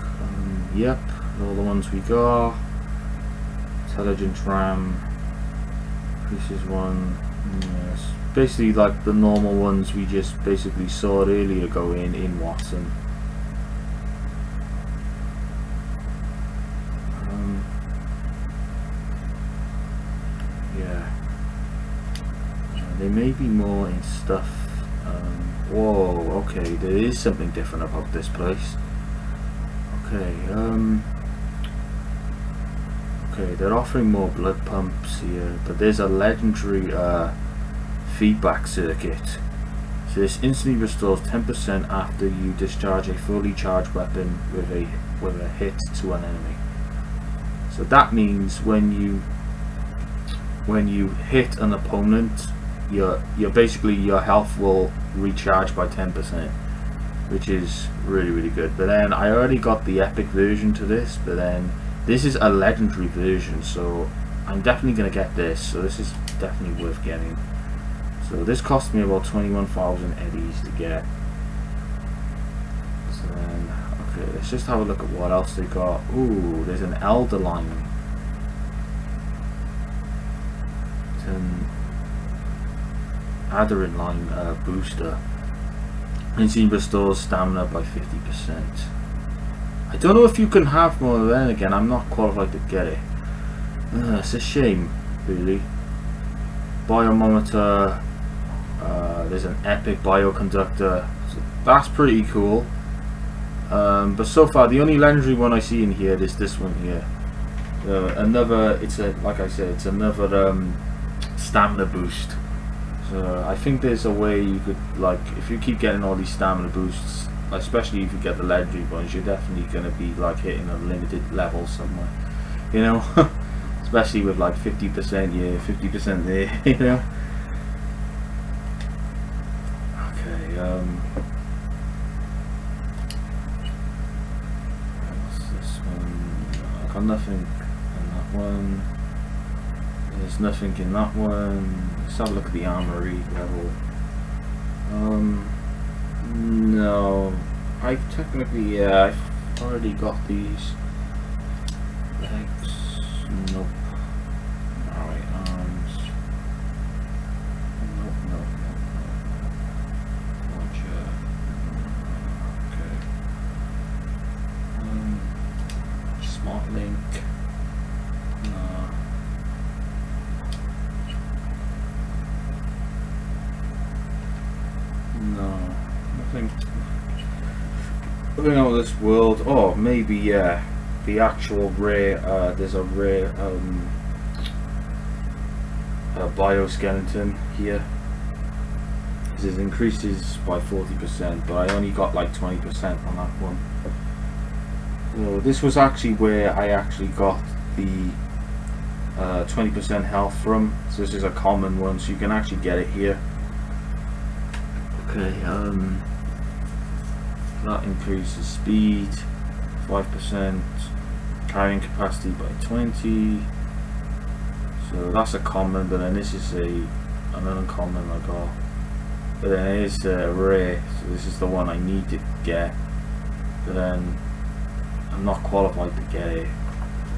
Yep, all the ones we got. Intelligent RAM, This is one. Yes, basically like the normal ones we just basically saw earlier go in Watson. Yeah. There may be more in stuff. Whoa, okay, there is something different about this place. Okay, okay, they're offering more blood pumps here, but there's a legendary feedback circuit. So this instantly restores 10% after you discharge a fully charged weapon with a hit to an enemy. So that means when you hit an opponent, your basically your health will recharge by 10%, which is really good. But then I already got the epic version to this, but then this is a legendary version, so I'm definitely gonna get this. So this is definitely worth getting. So this cost me about 21,000 eddies to get. So then, okay, let's just have a look at what else they got. Ooh, there's an elder line. It's an Adderin line booster. Instantly restores stamina by 50%. I don't know if you can have more, but then again, I'm not qualified to get it. It's a shame, really. Biomometer. There's an epic bioconductor. So that's pretty cool. But so far, the only legendary one I see in here is this one here. Another. It's a, like I said, it's another stamina boost. So I think there's a way you could, like, if you keep getting all these stamina boosts, especially if you get the legendary ones, you're definitely going to be like hitting a limited level somewhere, you know. Especially with like 50% here, 50% there, you know. Okay, what's this one? I got nothing in that one. There's nothing in that one. Let's have a look at the armory level. No, I technically, yeah, I've already got these. Legs, nope. Alright, arms. Nope. Launcher. Okay. Smart link. No. No, nothing out of this world. Oh, maybe, yeah, the actual rare, there's a rare bioskeleton here. This increases by 40%, but I only got like 20% on that one. So this was actually where I actually got the 20% health from. So this is a common one, so you can actually get it here. Okay, that increases speed 5%, carrying capacity by 20. So that's a common, but then this is an uncommon I got. But then it is rare, so this is the one I need to get. But then I'm not qualified to get it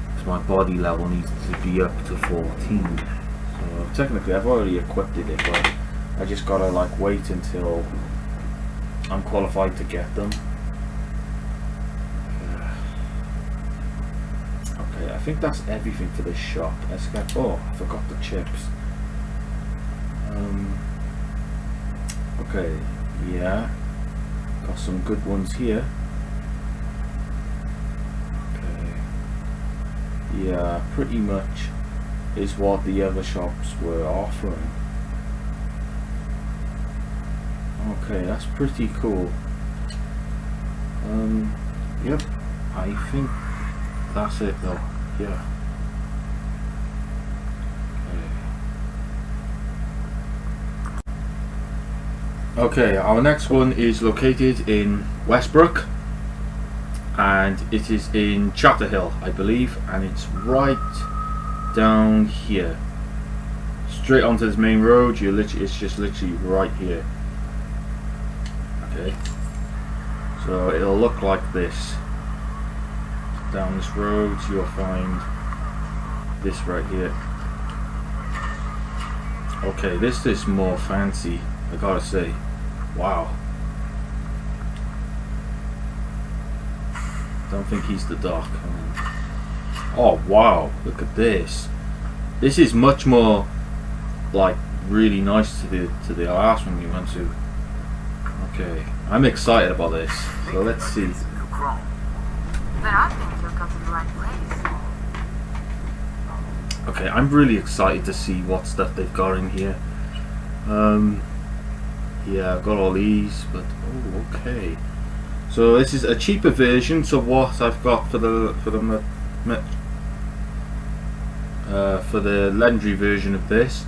because my body level needs to be up to 14. So technically I've already equipped it, but I just gotta like wait until I'm qualified to get them. Okay, I think that's everything for this shop. Let's get, oh, I forgot the chips. Okay, yeah, got some good ones here. Okay, yeah, pretty much is what the other shops were offering. Okay, that's pretty cool. Yep, I think that's it though. Yeah. Okay, our next one is located in Westbrook, and it is in Chapter Hill, I believe, and it's right down here. Straight onto this main road. It's just literally right here. Okay, so it'll look like this. Down this road you'll find this right here. Okay, this is more fancy, I gotta say. Wow. Don't think he's the doc. Oh wow, look at this. This is much more like really nice to the last one we went to. Okay, I'm excited about this. So let's see. Then I think you'll come to the right place. Okay, I'm really excited to see what stuff they've got in here. Yeah, I've got all these, but oh, okay. So this is a cheaper version to what I've got for the legendary version of this.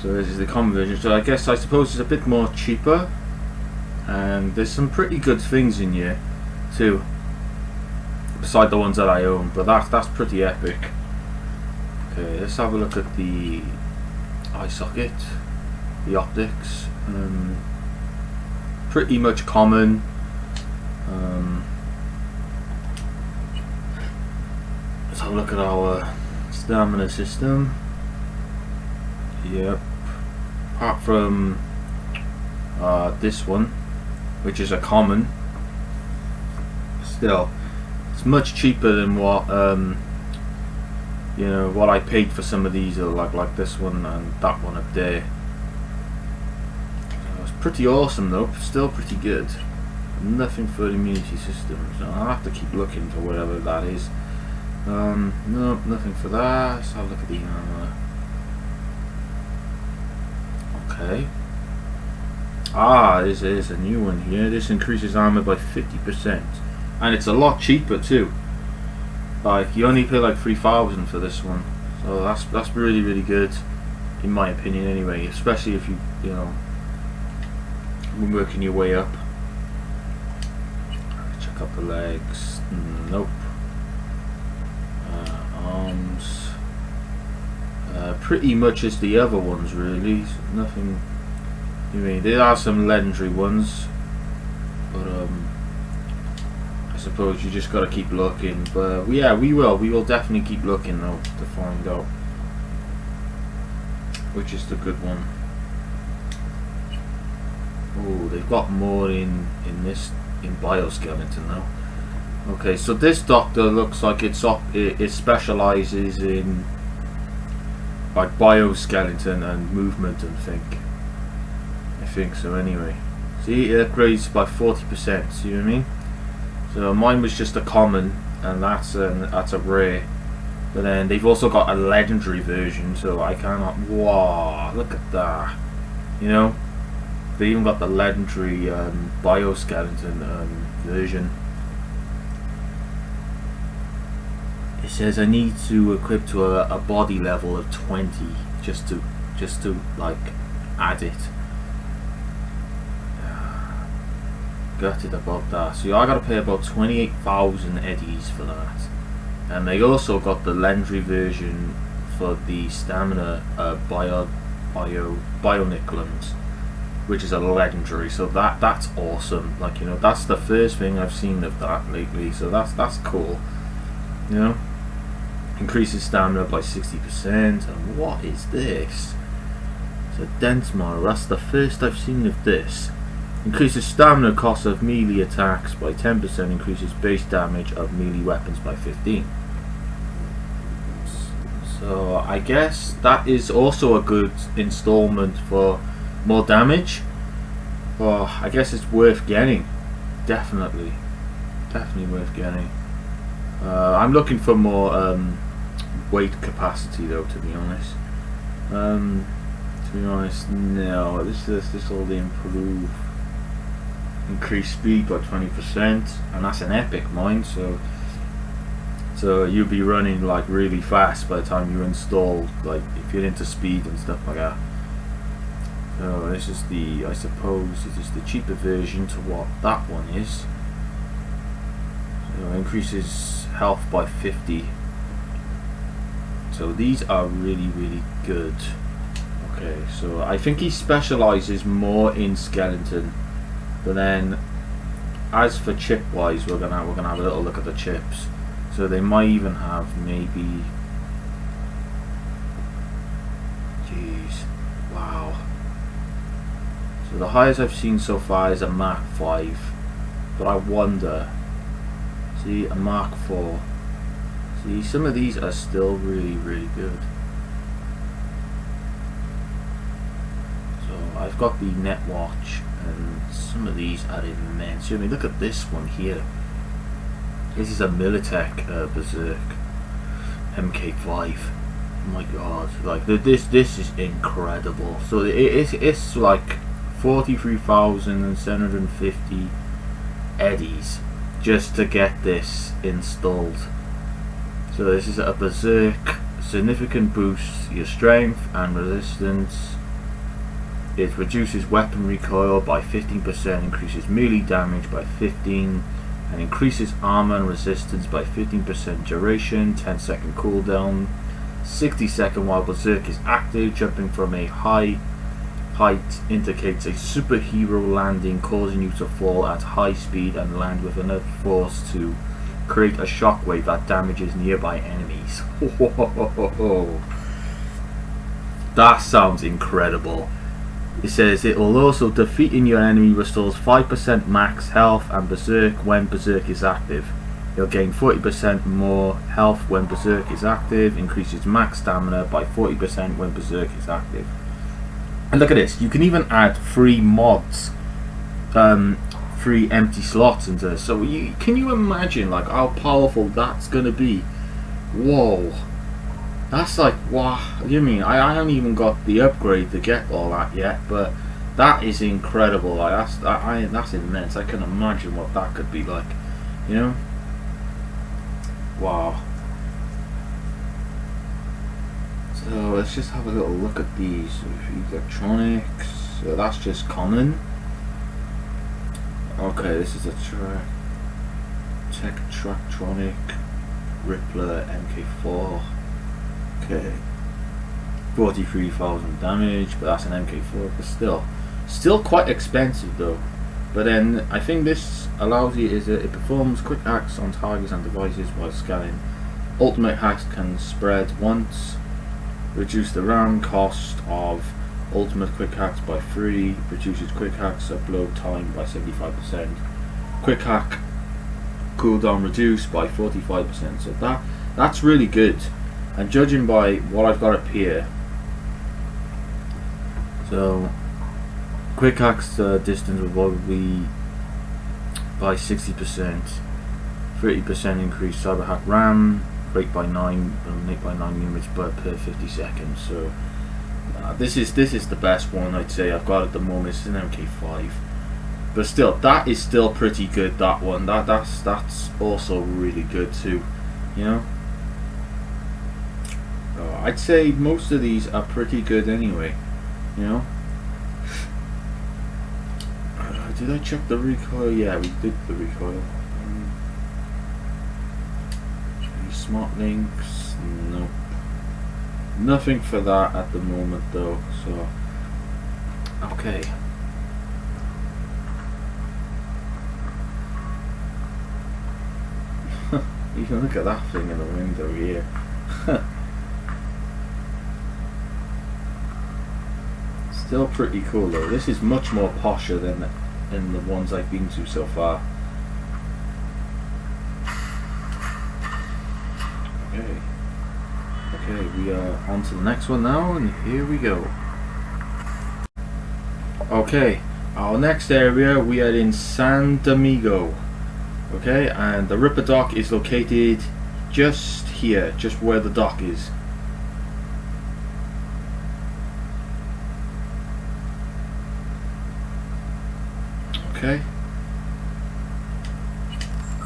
So this is the common version. So I suppose it's a bit more cheaper, and there's some pretty good things in here too, beside the ones that I own. But that's pretty epic. Okay, let's have a look at the eye socket, the optics. Pretty much common. Let's have a look at our stamina system. Yep. Apart from this one, which is a common, still it's much cheaper than what you know, what I paid for some of these, like this one and that one up there. It's pretty awesome though, still pretty good. Nothing for immunity systems. I'll have to keep looking for whatever that is. No, nothing for that. Let's have a look at the armor. Okay. Ah, this is a new one here. This increases armor by 50%, and it's a lot cheaper too. Like, you only pay like 3,000 for this one, so that's really good, in my opinion anyway. Especially if you know, you're working your way up. Check out the legs. Nope. Arms. Pretty much as the other ones really. So nothing. I mean, there are some legendary ones, but I suppose you just gotta keep looking. But yeah, we will definitely keep looking though to find out which is the good one. Oh, they've got more in bioskeleton now. Okay, so this doctor looks like it specializes in like bioskeleton and movement and I think so anyway. See, it upgrades by 40%, see what I mean? So mine was just a common, and that's a rare. But then they've also got a legendary version, so I cannot. Wow, look at that! You know, they even got the legendary bioskeleton version. It says I need to equip to a body level of 20 just to like add it. Gutted about that. So I gotta pay about 28,000 eddies for that. And they also got the legendary version for the stamina bionic, which is a legendary. So that's awesome. Like, you know, that's the first thing I've seen of that lately. So that's cool. You know, increases stamina by 60%. And what is this? It's a dense model. That's the first I've seen of this. Increases stamina cost of melee attacks by 10%, increases base damage of melee weapons by 15%. So I guess that is also a good installment for more damage. Well, I guess it's worth getting. Definitely worth getting. I'm looking for more weight capacity though, to be honest. No, this will improve. Increase speed by 20%, and that's an epic mine, so you'll be running like really fast by the time you install, like if you're into speed and stuff like that. So this is I suppose it is the cheaper version to what that one is. So it increases health by 50. So these are really good. Okay, so I think he specializes more in skeleton. But then, as for chip wise, we're gonna have a little look at the chips. So they might even have maybe Jeez. Wow. So the highest I've seen so far is a Mark 5. But I wonder. See, a Mark 4. See, some of these are still really, really good. So I've got the Net Watch, and some of these are immense. I mean, look at this one here. This is a Militech Berserk MK5. Oh my god! Like this is incredible. So it's like 43,750 eddies just to get this installed. So this is a Berserk, significant boosts your strength and resistance. It reduces weapon recoil by 15%, increases melee damage by 15%, and increases armor and resistance by 15% duration, 10-second cooldown, 60-second while Berserk is active. Jumping from a high height indicates a superhero landing, causing you to fall at high speed and land with enough force to create a shockwave that damages nearby enemies. That sounds incredible. It says it will also defeating your enemy restores 5% max health and Berserk when Berserk is active. You'll gain 40% more health when Berserk is active, increases max stamina by 40% when Berserk is active. And look at this, you can even add free mods, free empty slots into this. So can you imagine like how powerful that's gonna be? Whoa. That's like, wow, you mean I haven't even got the upgrade to get all that yet, but that is incredible. Like that's immense. I can imagine what that could be like, you know. Wow. So let's just have a little look at these. So electronics, so that's just common. Okay, this is a Techtronic Rippler MK4. Okay, 43,000 damage, but that's an MK4. But still quite expensive though. But then I think this allows you is it performs quick hacks on targets and devices while scanning. Ultimate hacks can spread once. Reduce the RAM cost of ultimate quick hacks by 3. Reduces quick hacks upload time by 75%. Quick hack cooldown reduced by 45%. So that's really good. And judging by what I've got up here, so quick hacks distance will probably by 60%, 30% increase cyber hack RAM, break by 9 units per 50 seconds. So this is the best one I'd say I've got at the moment. It's an MK5, but still that is still pretty good. That one that's also really good too, you know. I'd say most of these are pretty good anyway, you know. Did I check the recoil? Yeah, we did the recoil. Any smart links? Nope. Nothing for that at the moment though, so okay. You can look at that thing in the window here. Still pretty cool though. This is much more posher than the ones I've been to so far. Okay, we are on to the next one now, and here we go. Okay, our next area, we are in San Domingo. Okay, and the Ripper Doc is located just here, just where the dock is. Okay,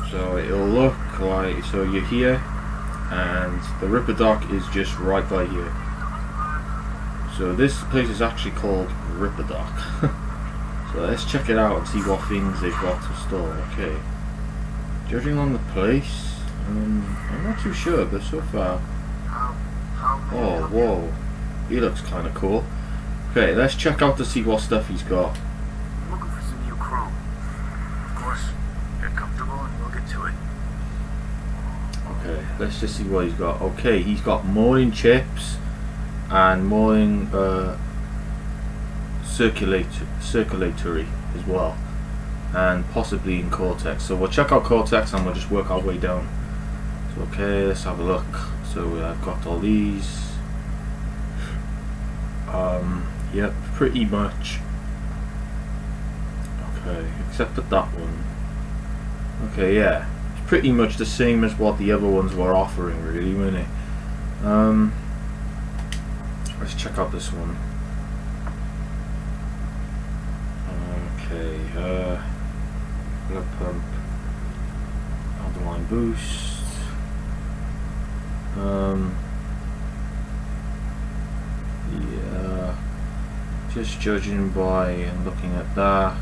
so it'll look like, so you're here and the Ripper Doc is just right by here. So this place is actually called RipperDoc. So let's check it out and see what things they've got to store. Okay, judging on the place, I'm not too sure, but so far, oh whoa, he looks kind of cool. Okay, let's check out to see what stuff he's got. Okay, let's just see what he's got. Okay, he's got morning chips, and more in circulatory as well, and possibly in cortex. So we'll check out cortex and we'll just work our way down. So okay, let's have a look. So I've got all these. Yep, pretty much. Okay, except for that one. Okay, yeah, it's pretty much the same as what the other ones were offering, really, weren't it? Let's check out this one. Okay, blood pump, underline boost. Yeah, just judging by and looking at that,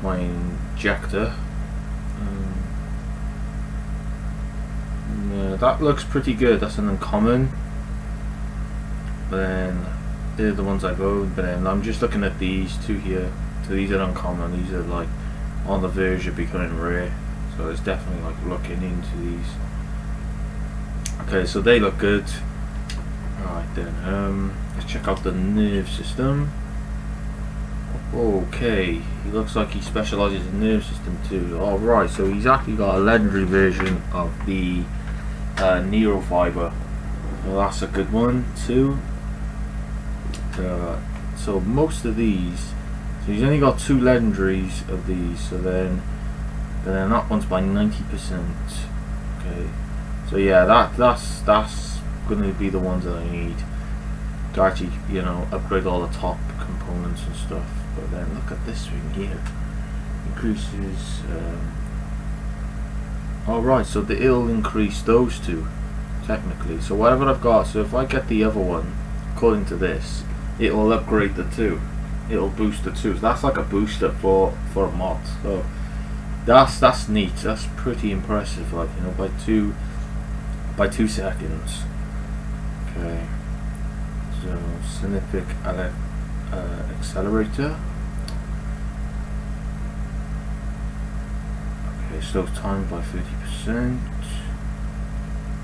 my injector. Yeah, that looks pretty good. That's an uncommon. But then they're the ones I've owned. But then I'm just looking at these two here. So these are uncommon. These are like on the verge of becoming rare. So it's definitely like looking into these. Okay, so they look good. Alright then, let's check out the nerve system. Okay, he looks like he specializes in nerve system too. Alright, so he's actually got a legendary version of the neurofiber. So that's a good one too. So most of these, so he's only got 2 legendaries of these. So then that one's by 90%. Okay, so yeah, that's going to be the ones that I need to actually, you know, upgrade all the top components and stuff. But then look at this thing here, increases. Alright, so it'll increase those 2 technically. So whatever I've got, so if I get the other one, according to this, it will upgrade the 2. It'll boost the 2. So that's like a booster for a mod. So that's neat. That's pretty impressive. Like, you know, by 2 seconds. Okay. So synaptic accelerator. Okay, slows time by 30%.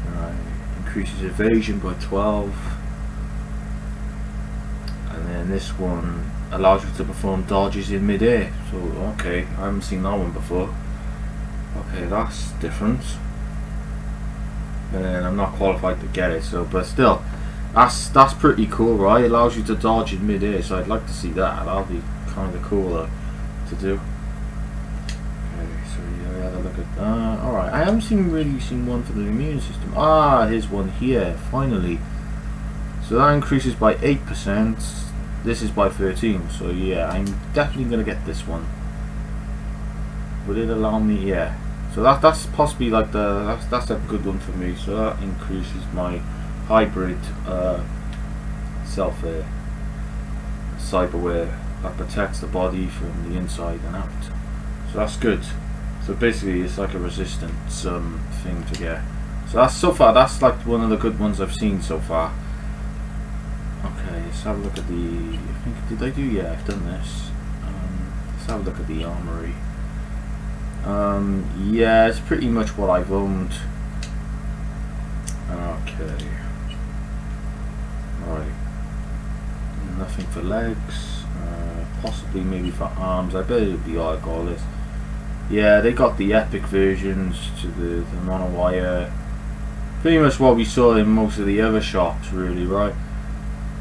Right. Increases evasion by 12. And then this one allows you to perform dodges in mid-air. So okay, I haven't seen that one before. Okay, that's different. And I'm not qualified to get it, so but still, that's pretty cool, right? It allows you to dodge in mid-air, so I'd like to see that. That'll be kind of cooler to do. Okay, so yeah, have a look at that. Alright, I haven't really seen one for the immune system. Ah, here's one here, finally. So that increases by 8%. This is by 13, so yeah, I'm definitely gonna get this one. Would it allow me? Yeah. So that's possibly like that's a good one for me. So that increases my hybrid self-air cyberware that protects the body from the inside and out. So that's good. So basically it's like a resistance thing to get. So that's so far, that's like one of the good ones I've seen so far. Okay, let's have a look at the, I think, did I do, yeah, I've done this. Let's have a look at the armory. Yeah, it's pretty much what I've owned. Okay. Alright. Nothing for legs. Possibly maybe for arms. I bet it'll be like all this. Yeah, they got the epic versions to the monowire. Pretty much what we saw in most of the other shops, really, right?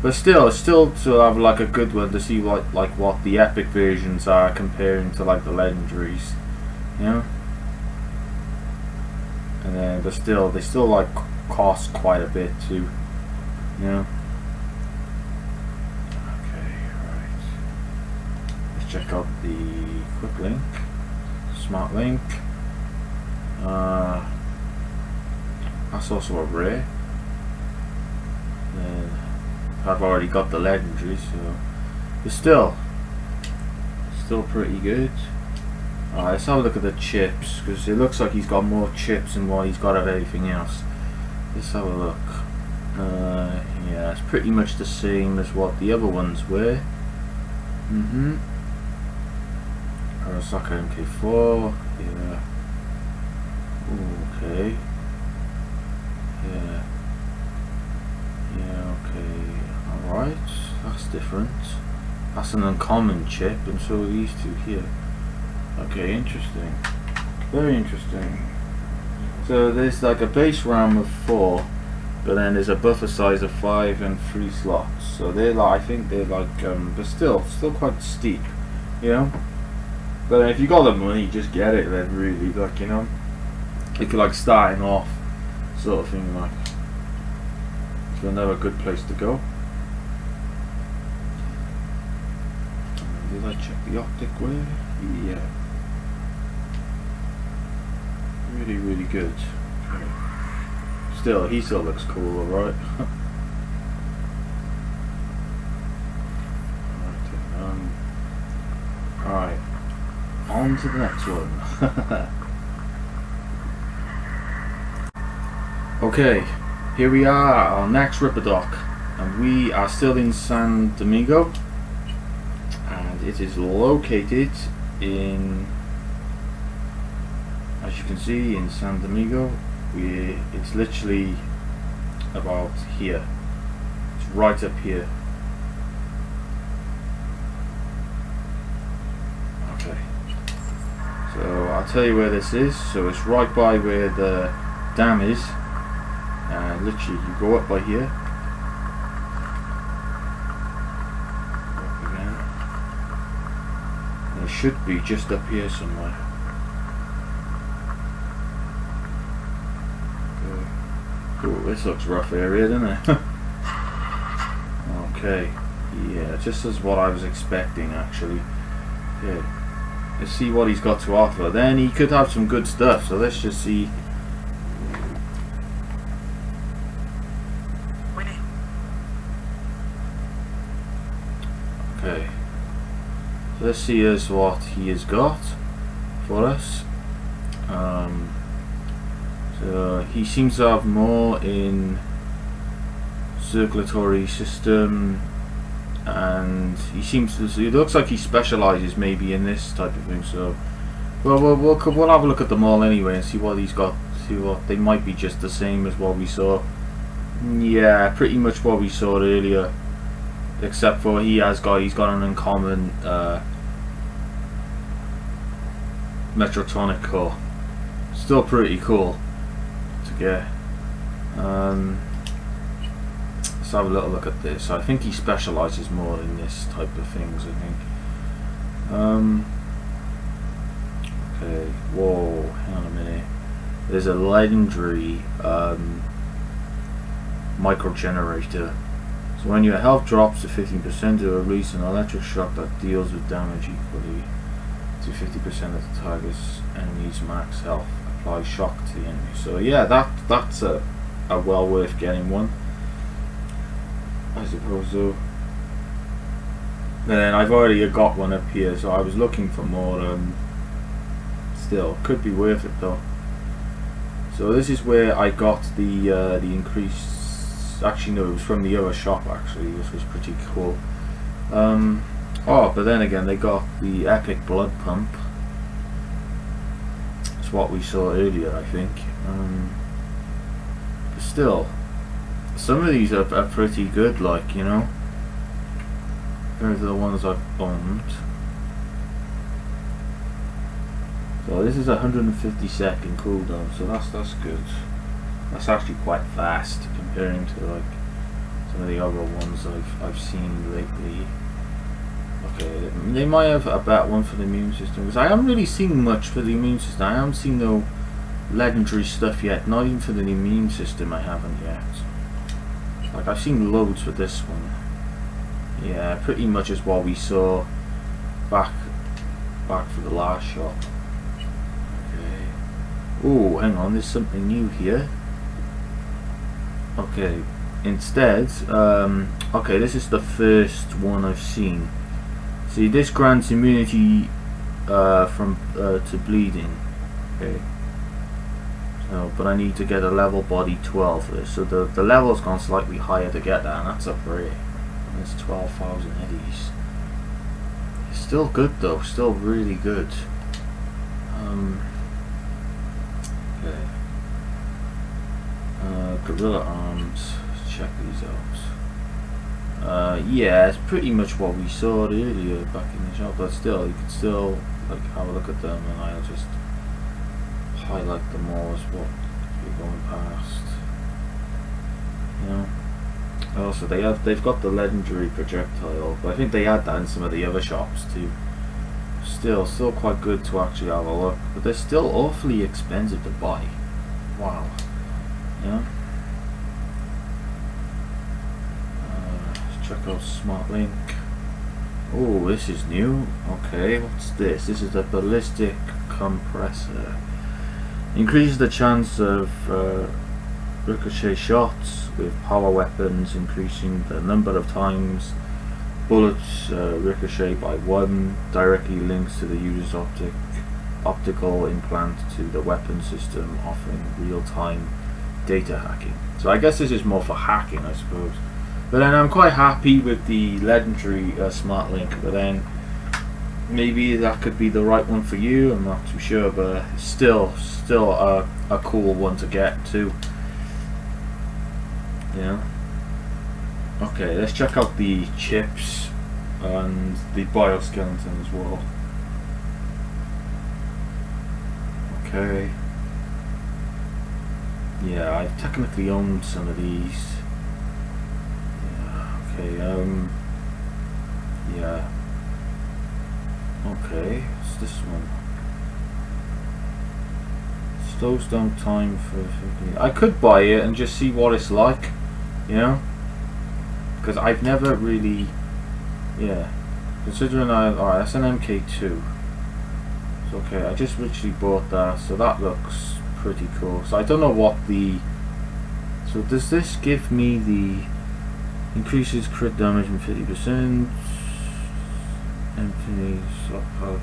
But still to have like a good one to see what the epic versions are comparing to like the legendaries, you know. And then they still like cost quite a bit too, you know. Okay, right. Let's check out the quick link, smart link. That's also a rare. And I've already got the legendary, so it's still pretty good. Alright, let's have a look at the chips, because it looks like he's got more chips than what he's got of everything else. Let's have a look. Yeah, it's pretty much the same as what the other ones were. Arasaka MK4, yeah. Ooh, okay. Yeah, okay. different. That's an uncommon chip, and so are these two here. Okay, interesting. Very interesting. So there's like a base RAM of 4, but then there's a buffer size of 5 and 3 slots. So they're like, I think they're like, but still quite steep, you know. But if you got the money, just get it. Then really, like, you know, if you're like starting off, sort of thing, like, it's another good place to go. Did I check the optic way? Yeah. Really, really good. Still, he still looks cool, alright. Alright, on to the next one. Okay, here we are, our next RipperDoc, and we are still in San Domingo, and it is located in, as you can see, in San Domingo. It's literally about here. It's right up here. Okay. So I'll tell you where this is. So it's right by where the dam is. And literally you go up by here. Up again. And it should be just up here somewhere. Ooh, this looks rough area, doesn't it? Okay, yeah, just as what I was expecting, actually. Yeah, let's see what he's got to offer. Then he could have some good stuff, so let's just see. Okay, so let's see as what he has got for us. He seems to have more in circulatory system, and he seems to. It looks like he specialises maybe in this type of thing. So, well, we'll have a look at them all anyway and see what he's got. See what they might be just the same as what we saw. Yeah, pretty much what we saw earlier, except for he's got an uncommon Metrotronic core. Still pretty cool to get. Let's have a little look at this. I think he specialises more in this type of things, I think. Okay, whoa, hang on a minute. There's a legendary micro generator. So when your health drops to 15%, it will release an electric shock that deals with damage equally to 50% of the target's enemy's max health. Apply shock to the enemy. So yeah, that's a well worth getting one, I suppose. So then I've already got one up here, so I was looking for more. Still could be worth it though. So this is where I got the increase. Actually no, it was from the other shop actually, which was pretty cool. Oh, but then again, they got the epic blood pump. It's what we saw earlier, I think. But still, some of these are pretty good, like, you know. They're the ones I've owned. So this is 150-second cooldown, so that's good. That's actually quite fast comparing to like some of the other ones I've seen lately. Okay, they might have a better one for the immune system, because I haven't really seen much for the immune system. I haven't seen no legendary stuff yet, not even for the immune system I haven't yet. Like, I've seen loads for this one. Yeah, pretty much as what we saw back for the last shop. Okay. Oh, hang on, there's something new here. Okay, instead, okay, this is the first one I've seen. See, this grants immunity to bleeding. Okay. So, but I need to get a level body 12 for this. So the level's gone slightly higher to get that, and that's up rare. And it's 12,000 eddies. It's still good though, still really good. Okay. Gorilla arms. Let's check these out. Yeah, it's pretty much what we saw earlier back in the shop, but still, you could still like have a look at them, and I'll just highlight them all as what we're going past. You know. Also, they've got the legendary projectile, but I think they had that in some of the other shops too. Still quite good to actually have a look, but they're still awfully expensive to buy. Wow. Yeah. Let's check out Smart Link. Oh, this is new. Okay, what's this? This is the ballistic compressor. Increases the chance of ricochet shots with power weapons, increasing the number of times bullets ricochet by 1. Directly links to the user's optical implant to the weapon system, offering real-time data hacking. So I guess this is more for hacking, I suppose. But then I'm quite happy with the legendary Smart Link, but then maybe that could be the right one for you. I'm not too sure, but still a cool one to get too. Yeah. Okay, let's check out the chips and the bioskeleton as well. Okay. Yeah, I've technically owned some of these. Yeah, okay, yeah. Okay, what's this one? Slows down time for... I could buy it and just see what it's like, you know? Because I've never really... Yeah. Considering alright, that's an MK2. So okay, I just literally bought that, so that looks pretty cool. So I don't know what the... So does this give me the... Increases crit damage in 50%. Empty slot power.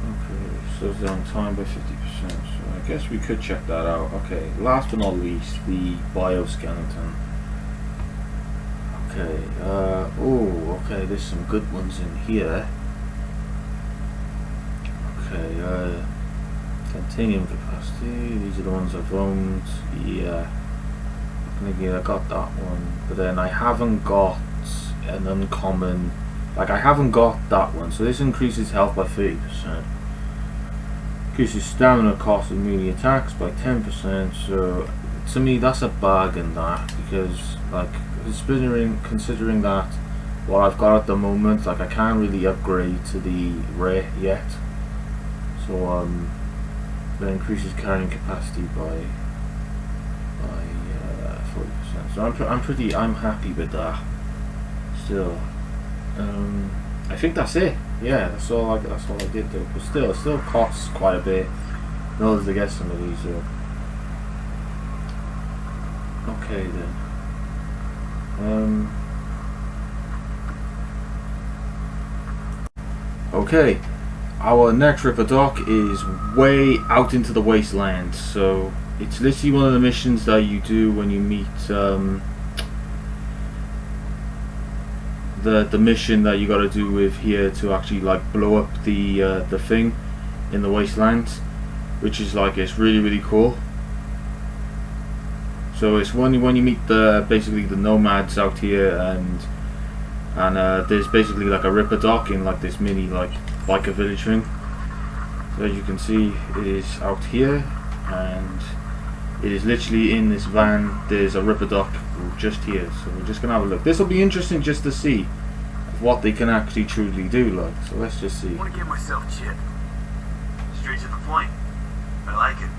Okay, slows down time by 50%. So I guess we could check that out. Okay, last but not least, the bioskeleton. Okay, oh, okay, there's some good ones in here. Okay, titanium capacity, these are the ones I've owned. Yeah, I got that one, but then I haven't got an uncommon, like I haven't got that one, so this increases health by 30%. Increases stamina cost of melee attacks by 10%, so to me that's a bargain, that, because like considering that what I've got at the moment, like I can't really upgrade to the rare yet, so that increases carrying capacity by 40%. So I'm happy with that. Still, I think that's it. Yeah, that's all I did though. But still, it still costs quite a bit in order to get some of these. So. Okay then. Okay, our next RipperDoc is way out into the wasteland, so it's literally one of the missions that you do when you meet the mission that you got to do with here to actually like blow up the thing in the wasteland, which is like, it's really cool. So it's when you meet basically the nomads out here, and there's basically like a RipperDoc in like this mini like a village thing. So as you can see, it is out here, and it is literally in this van. There's a RipperDoc just here, so we're just gonna have a look. This will be interesting just to see what they can actually truly do. Like, so let's just see. I want to get myself chipped. Straight to the point. I like it.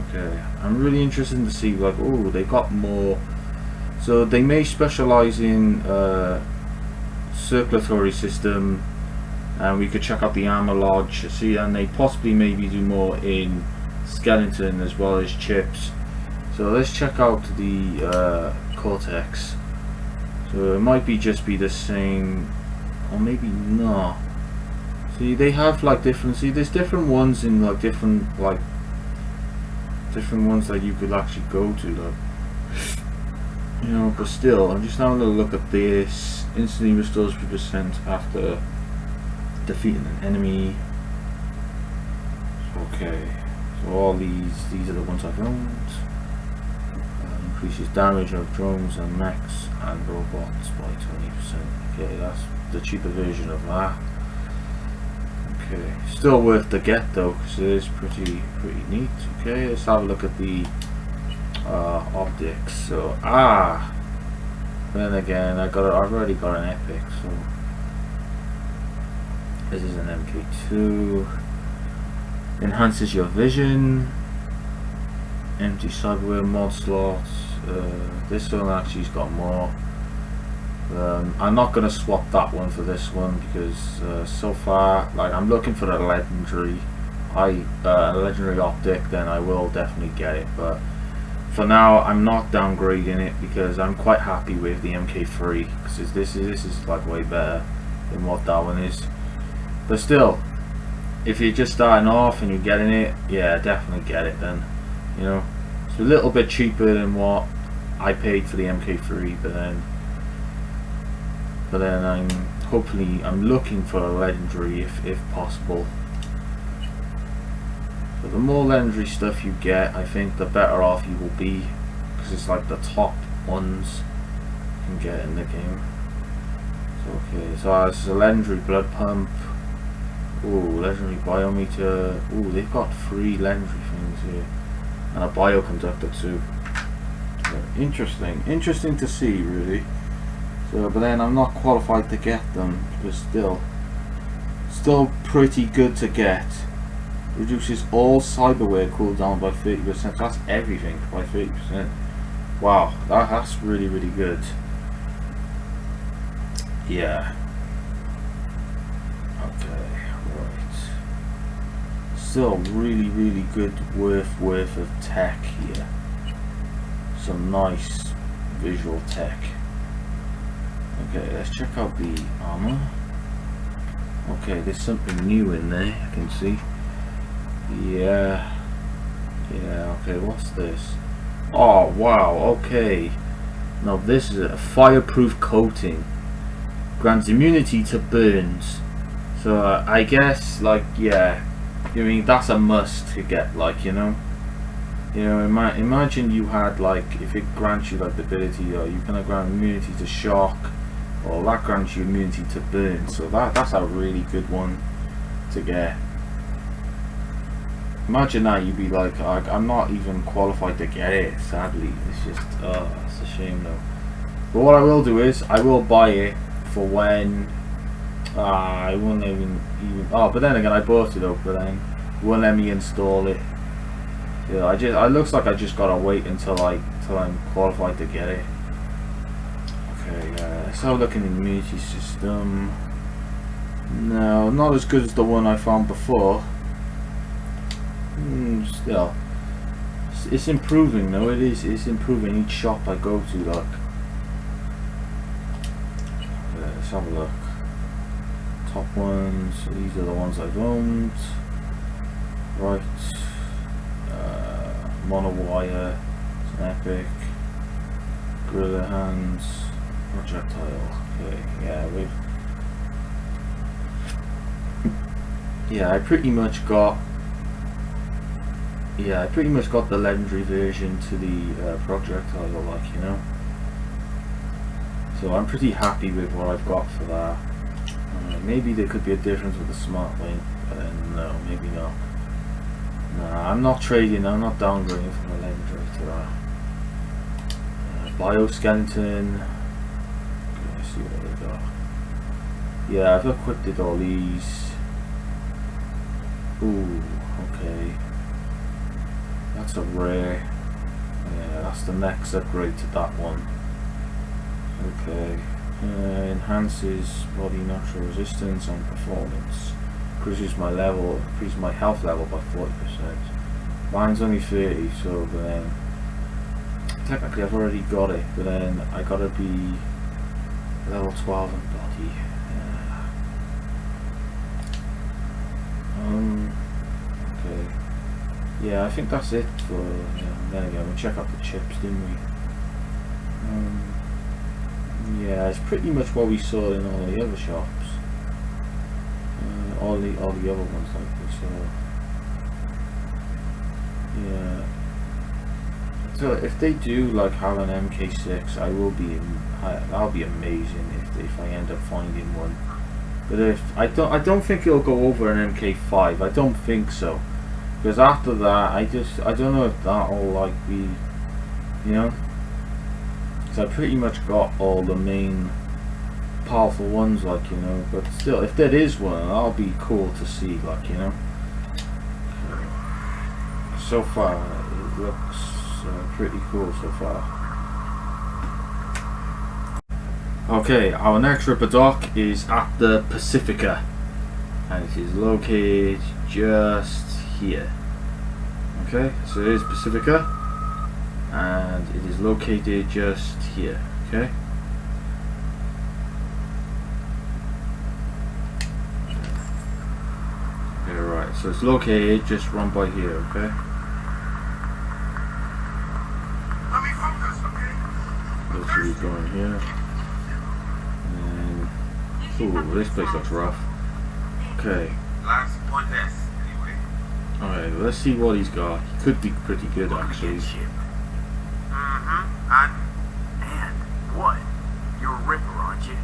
Okay, I'm really interested to see, like, oh, they got more. So they may specialize in circulatory system, and we could check out the armor lodge. See, and they possibly maybe do more in skeleton as well as chips. So let's check out the cortex. So it might just be the same, or maybe not. See, they have like different. See, there's different ones in like different ones that you could actually go to, like, you know. But still, I'm just having a look at this. Instantly restores 3% after defeating an enemy. Okay, so all these are the ones I've owned. increases damage of drones and mechs and robots by 20%. Okay, that's the cheaper version of that. Okay, still worth the get though, because it is pretty neat. Okay, let's have a look at the optics. So then again, I've already got an epic. So this is an MK2. Enhances your vision. Empty cyberware mod slots. This one actually's got more. I'm not gonna swap that one for this one because so far, like, I'm looking for a legendary, legendary optic. Then I will definitely get it. But for now, I'm not downgrading it because I'm quite happy with the MK3 because this is like way better than what that one is. But still, if you're just starting off and you're getting it, yeah, definitely get it then. You know, it's a little bit cheaper than what I paid for the MK3, but then I'm looking for a legendary if possible. So the more legendary stuff you get, I think the better off you will be, because it's like the top ones you can get in the game. So okay, so this is a legendary blood pump. Ooh, legendary biometer. Ooh, they've got 3 legendary things here. And a bioconductor too. So interesting to see, really. So, but then I'm not qualified to get them, but still pretty good to get. Reduces all cyberware cooldown by 30%. So that's everything by 30%. Wow, that's really good. Yeah. Okay, right. Still really good worth of tech here. Some nice visual tech. Okay, let's check out the armor. Okay, there's something new in there, I can see. Yeah, okay, what's this? Oh, wow, okay. Now this is a fireproof coating. Grants immunity to burns. So I guess, like, yeah, I mean, that's a must to get, like, you know, imagine you had, like, if it grants you, like, the ability, or you can grant immunity to shock, or that grants you immunity to burn. So that's a really good one to get. Imagine that, you'd be like, I'm not even qualified to get it, sadly. It's just, it's a shame though. But what I will do is, I will buy it for when, I won't even, but then again, I bought it up, but then it won't let me install it. Yeah, it looks like I just gotta wait until I'm qualified to get it. Okay, let's have a look in the immunity system. No, not as good as the one I found before. Still, it's improving though. It's improving each shop I go to. Look, let's have a look. Top ones. These are the ones I've owned. Right. Monowire. It's an epic. Gorilla hands. Projectile. Okay. Yeah, I pretty much got the legendary version to the projectile, like, you know. So I'm pretty happy with what I've got for that. Maybe there could be a difference with the smart link, but then no, maybe not. Nah, I'm not trading. I'm not downgrading from a legendary to that. Bioskeleton. Let's see what they got. Yeah, I've equipped all these. Ooh, okay. That's a rare. Yeah, that's the next upgrade to that one. Okay. Enhances body natural resistance and performance. Increases my health level by 40%. Mine's only 30, so but then technically I've already got it, but then I gotta be level 12 in body. Okay. Yeah, I think that's it for. Then again, we check out the chips, didn't we? Yeah, it's pretty much what we saw in all the other shops. All the other ones like we saw. Yeah. So if they do like have an MK6, I'll be amazing if I end up finding one. But if I don't think it'll go over an MK5. I don't think so, because after that I don't know if that'll like be, you know. So I pretty much got all the main powerful ones, like, you know. But still, if there is one, that'll be cool to see, like, you know. So far, it looks pretty cool so far. Okay, our next Ripper Doc is at the Pacifica, and it is located just here. Okay, so it is Pacifica, and it is located just here. Okay. Okay, right. So it's located just right by here. Okay. Let me focus, okay? Let's see what's going here. Ooh, this place looks rough. Okay. Last one test, anyway. Alright, let's see what he's got. He could be pretty good, actually. And what? You're a Ripper, aren't you?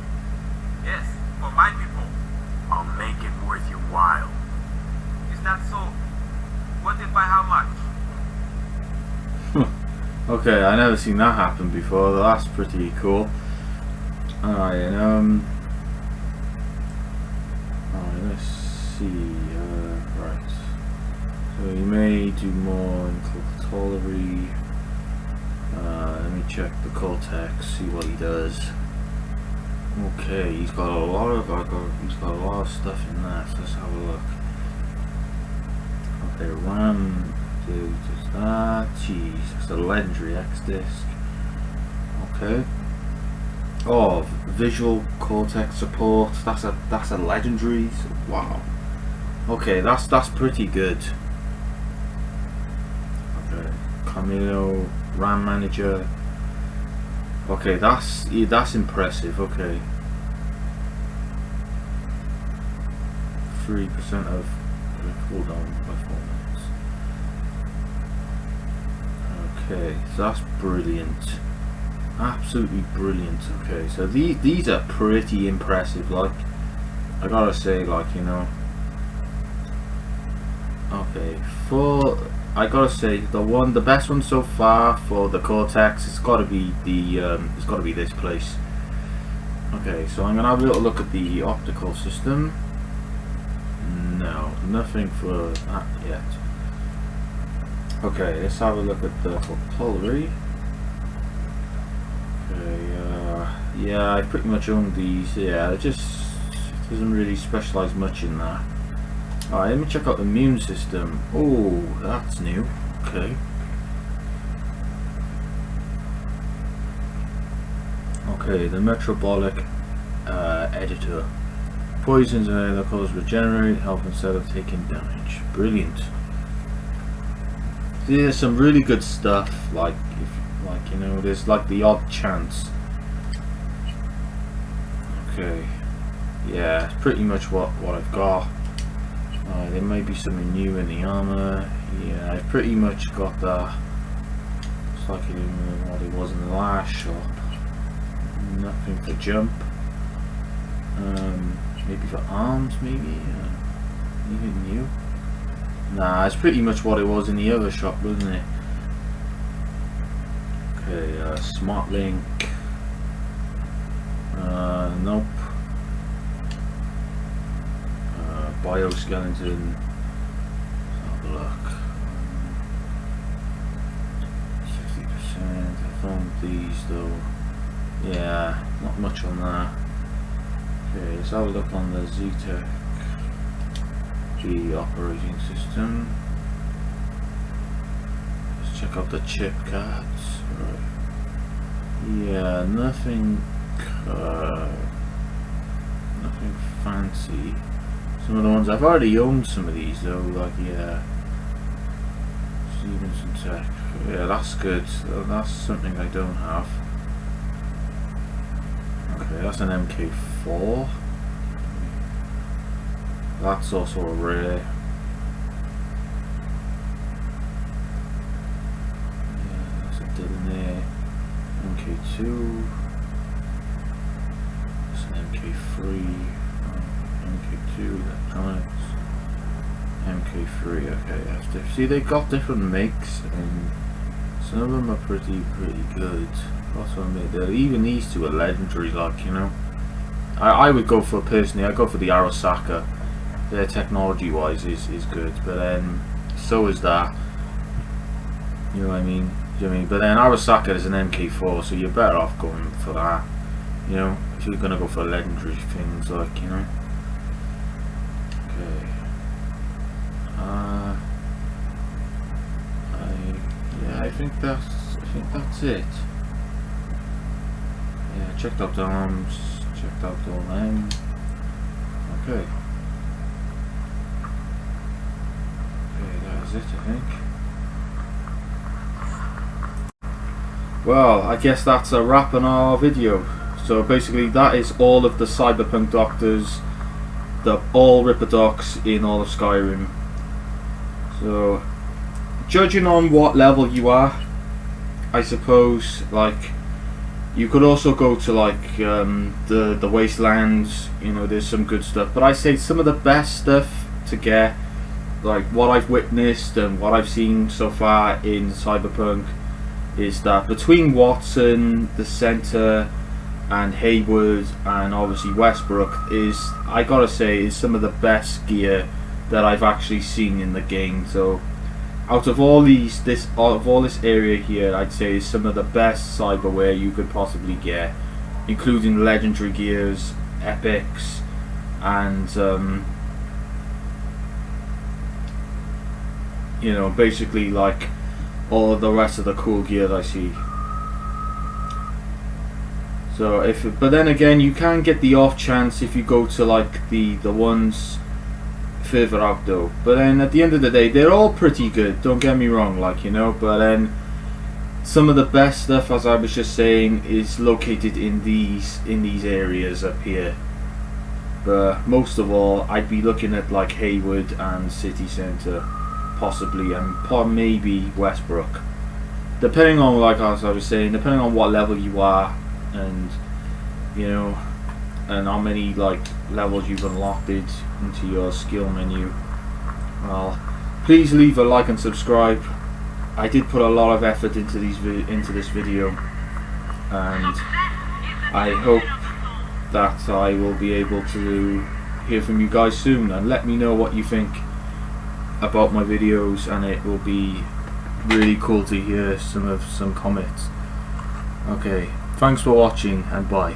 Yes, for my people. I'll make it worth your while. Is that so? What if by how much? Okay, I never seen that happen before. That's pretty cool. Alright, let's see. Right. So you may do more in cutlery. Let me check the cortex, see what he does. Okay, he's got a lot of stuff in that. So let's have a look. Okay, RAM does that. Jeez, that's a legendary X disc. Okay. Oh, visual cortex support. That's a legendary. Wow. Okay, that's pretty good. Okay, Camilo RAM manager. Okay, that's impressive. Okay, 3% of cooldown by 4 minutes. Okay, so that's brilliant. Absolutely brilliant. Okay, so these are pretty impressive, like, I gotta say, like, you know. Okay, I gotta say the best one so far for the cortex, it's gotta be this place. Okay, so I'm gonna have a little look at the optical system. No, nothing for that yet. Okay, let's have a look at the cutlery. Yeah, I pretty much own these. Yeah, it doesn't really specialize much in that. Alright, let me check out the immune system. Oh, that's new. Okay. Okay, the metabolic editor. Poisons and other causes regenerate health instead of taking damage. Brilliant. There's some really good stuff, like, you know, there's like the odd chance. Okay, yeah, it's pretty much what I've got. There may be something new in the armor. Yeah, I've pretty much got that. It's like what it was in the last shop. Nothing for jump. Maybe for arms, maybe. Anything new? Nah, it's pretty much what it was in the other shop, wasn't it? Okay, smart link. Nope. Bioskeleton. Let's have a look. 60%. I found these though. Yeah, not much on that. Okay, let's have a look on the Z-Tech G operating system. Let's check out the chip cards. Right. Yeah, nothing fancy. Some of the ones I've already owned, some of these though, like, yeah, Stevenson Tech. Yeah, that's good. That's something I don't have. Okay, that's an MK4. That's also a rare. Yeah, that's a there. MK2. It's an MK3. MK2 electronics. MK3. Okay, that's different. See, they got different makes, and some of them are pretty good. That's what I mean. Even these two are legendary, like, you know. I would go for, personally, I'd go for the Arasaka. Their technology wise is good, but then so is that. You know what I mean? Do you know what I mean? But then Arasaka is an MK4, so you're better off going for that. You know, if you're gonna go for legendary things, like, you know. Okay. Yeah, I think that's it. Yeah, checked out the arms, checked out all them. Okay. Okay, that is it, I think. Well, I guess that's a wrap on our video. So basically that is all of the Cyberpunk doctors, all Ripper Docs in all of Skyrim. So, judging on what level you are, I suppose, like, you could also go to like the wastelands. You know, there's some good stuff, but I say some of the best stuff to get, like what I've witnessed and what I've seen so far in Cyberpunk, is that between Watson, the Centre, and Heywood, and obviously Westbrook, is, I gotta say, is some of the best gear that I've actually seen in the game. So out of all this area here, I'd say is some of the best cyberware you could possibly get, including legendary gears, epics, and you know, basically like all of the rest of the cool gear that I see. So but then again, you can get the off chance if you go to like the ones further out though. But then at the end of the day, they're all pretty good, don't get me wrong, like, you know. But then some of the best stuff, as I was just saying, is located in these areas up here. But most of all, I'd be looking at like Heywood and City Centre, possibly, and maybe Westbrook, depending on, like as I was saying, depending on what level you are, and you know, and how many like levels you've unlocked it into your skill menu. Well, please leave a like and subscribe. I did put a lot of effort into this video, and I hope that I will be able to hear from you guys soon, and let me know what you think about my videos, and it will be really cool to hear some comments. Okay, thanks for watching, and bye.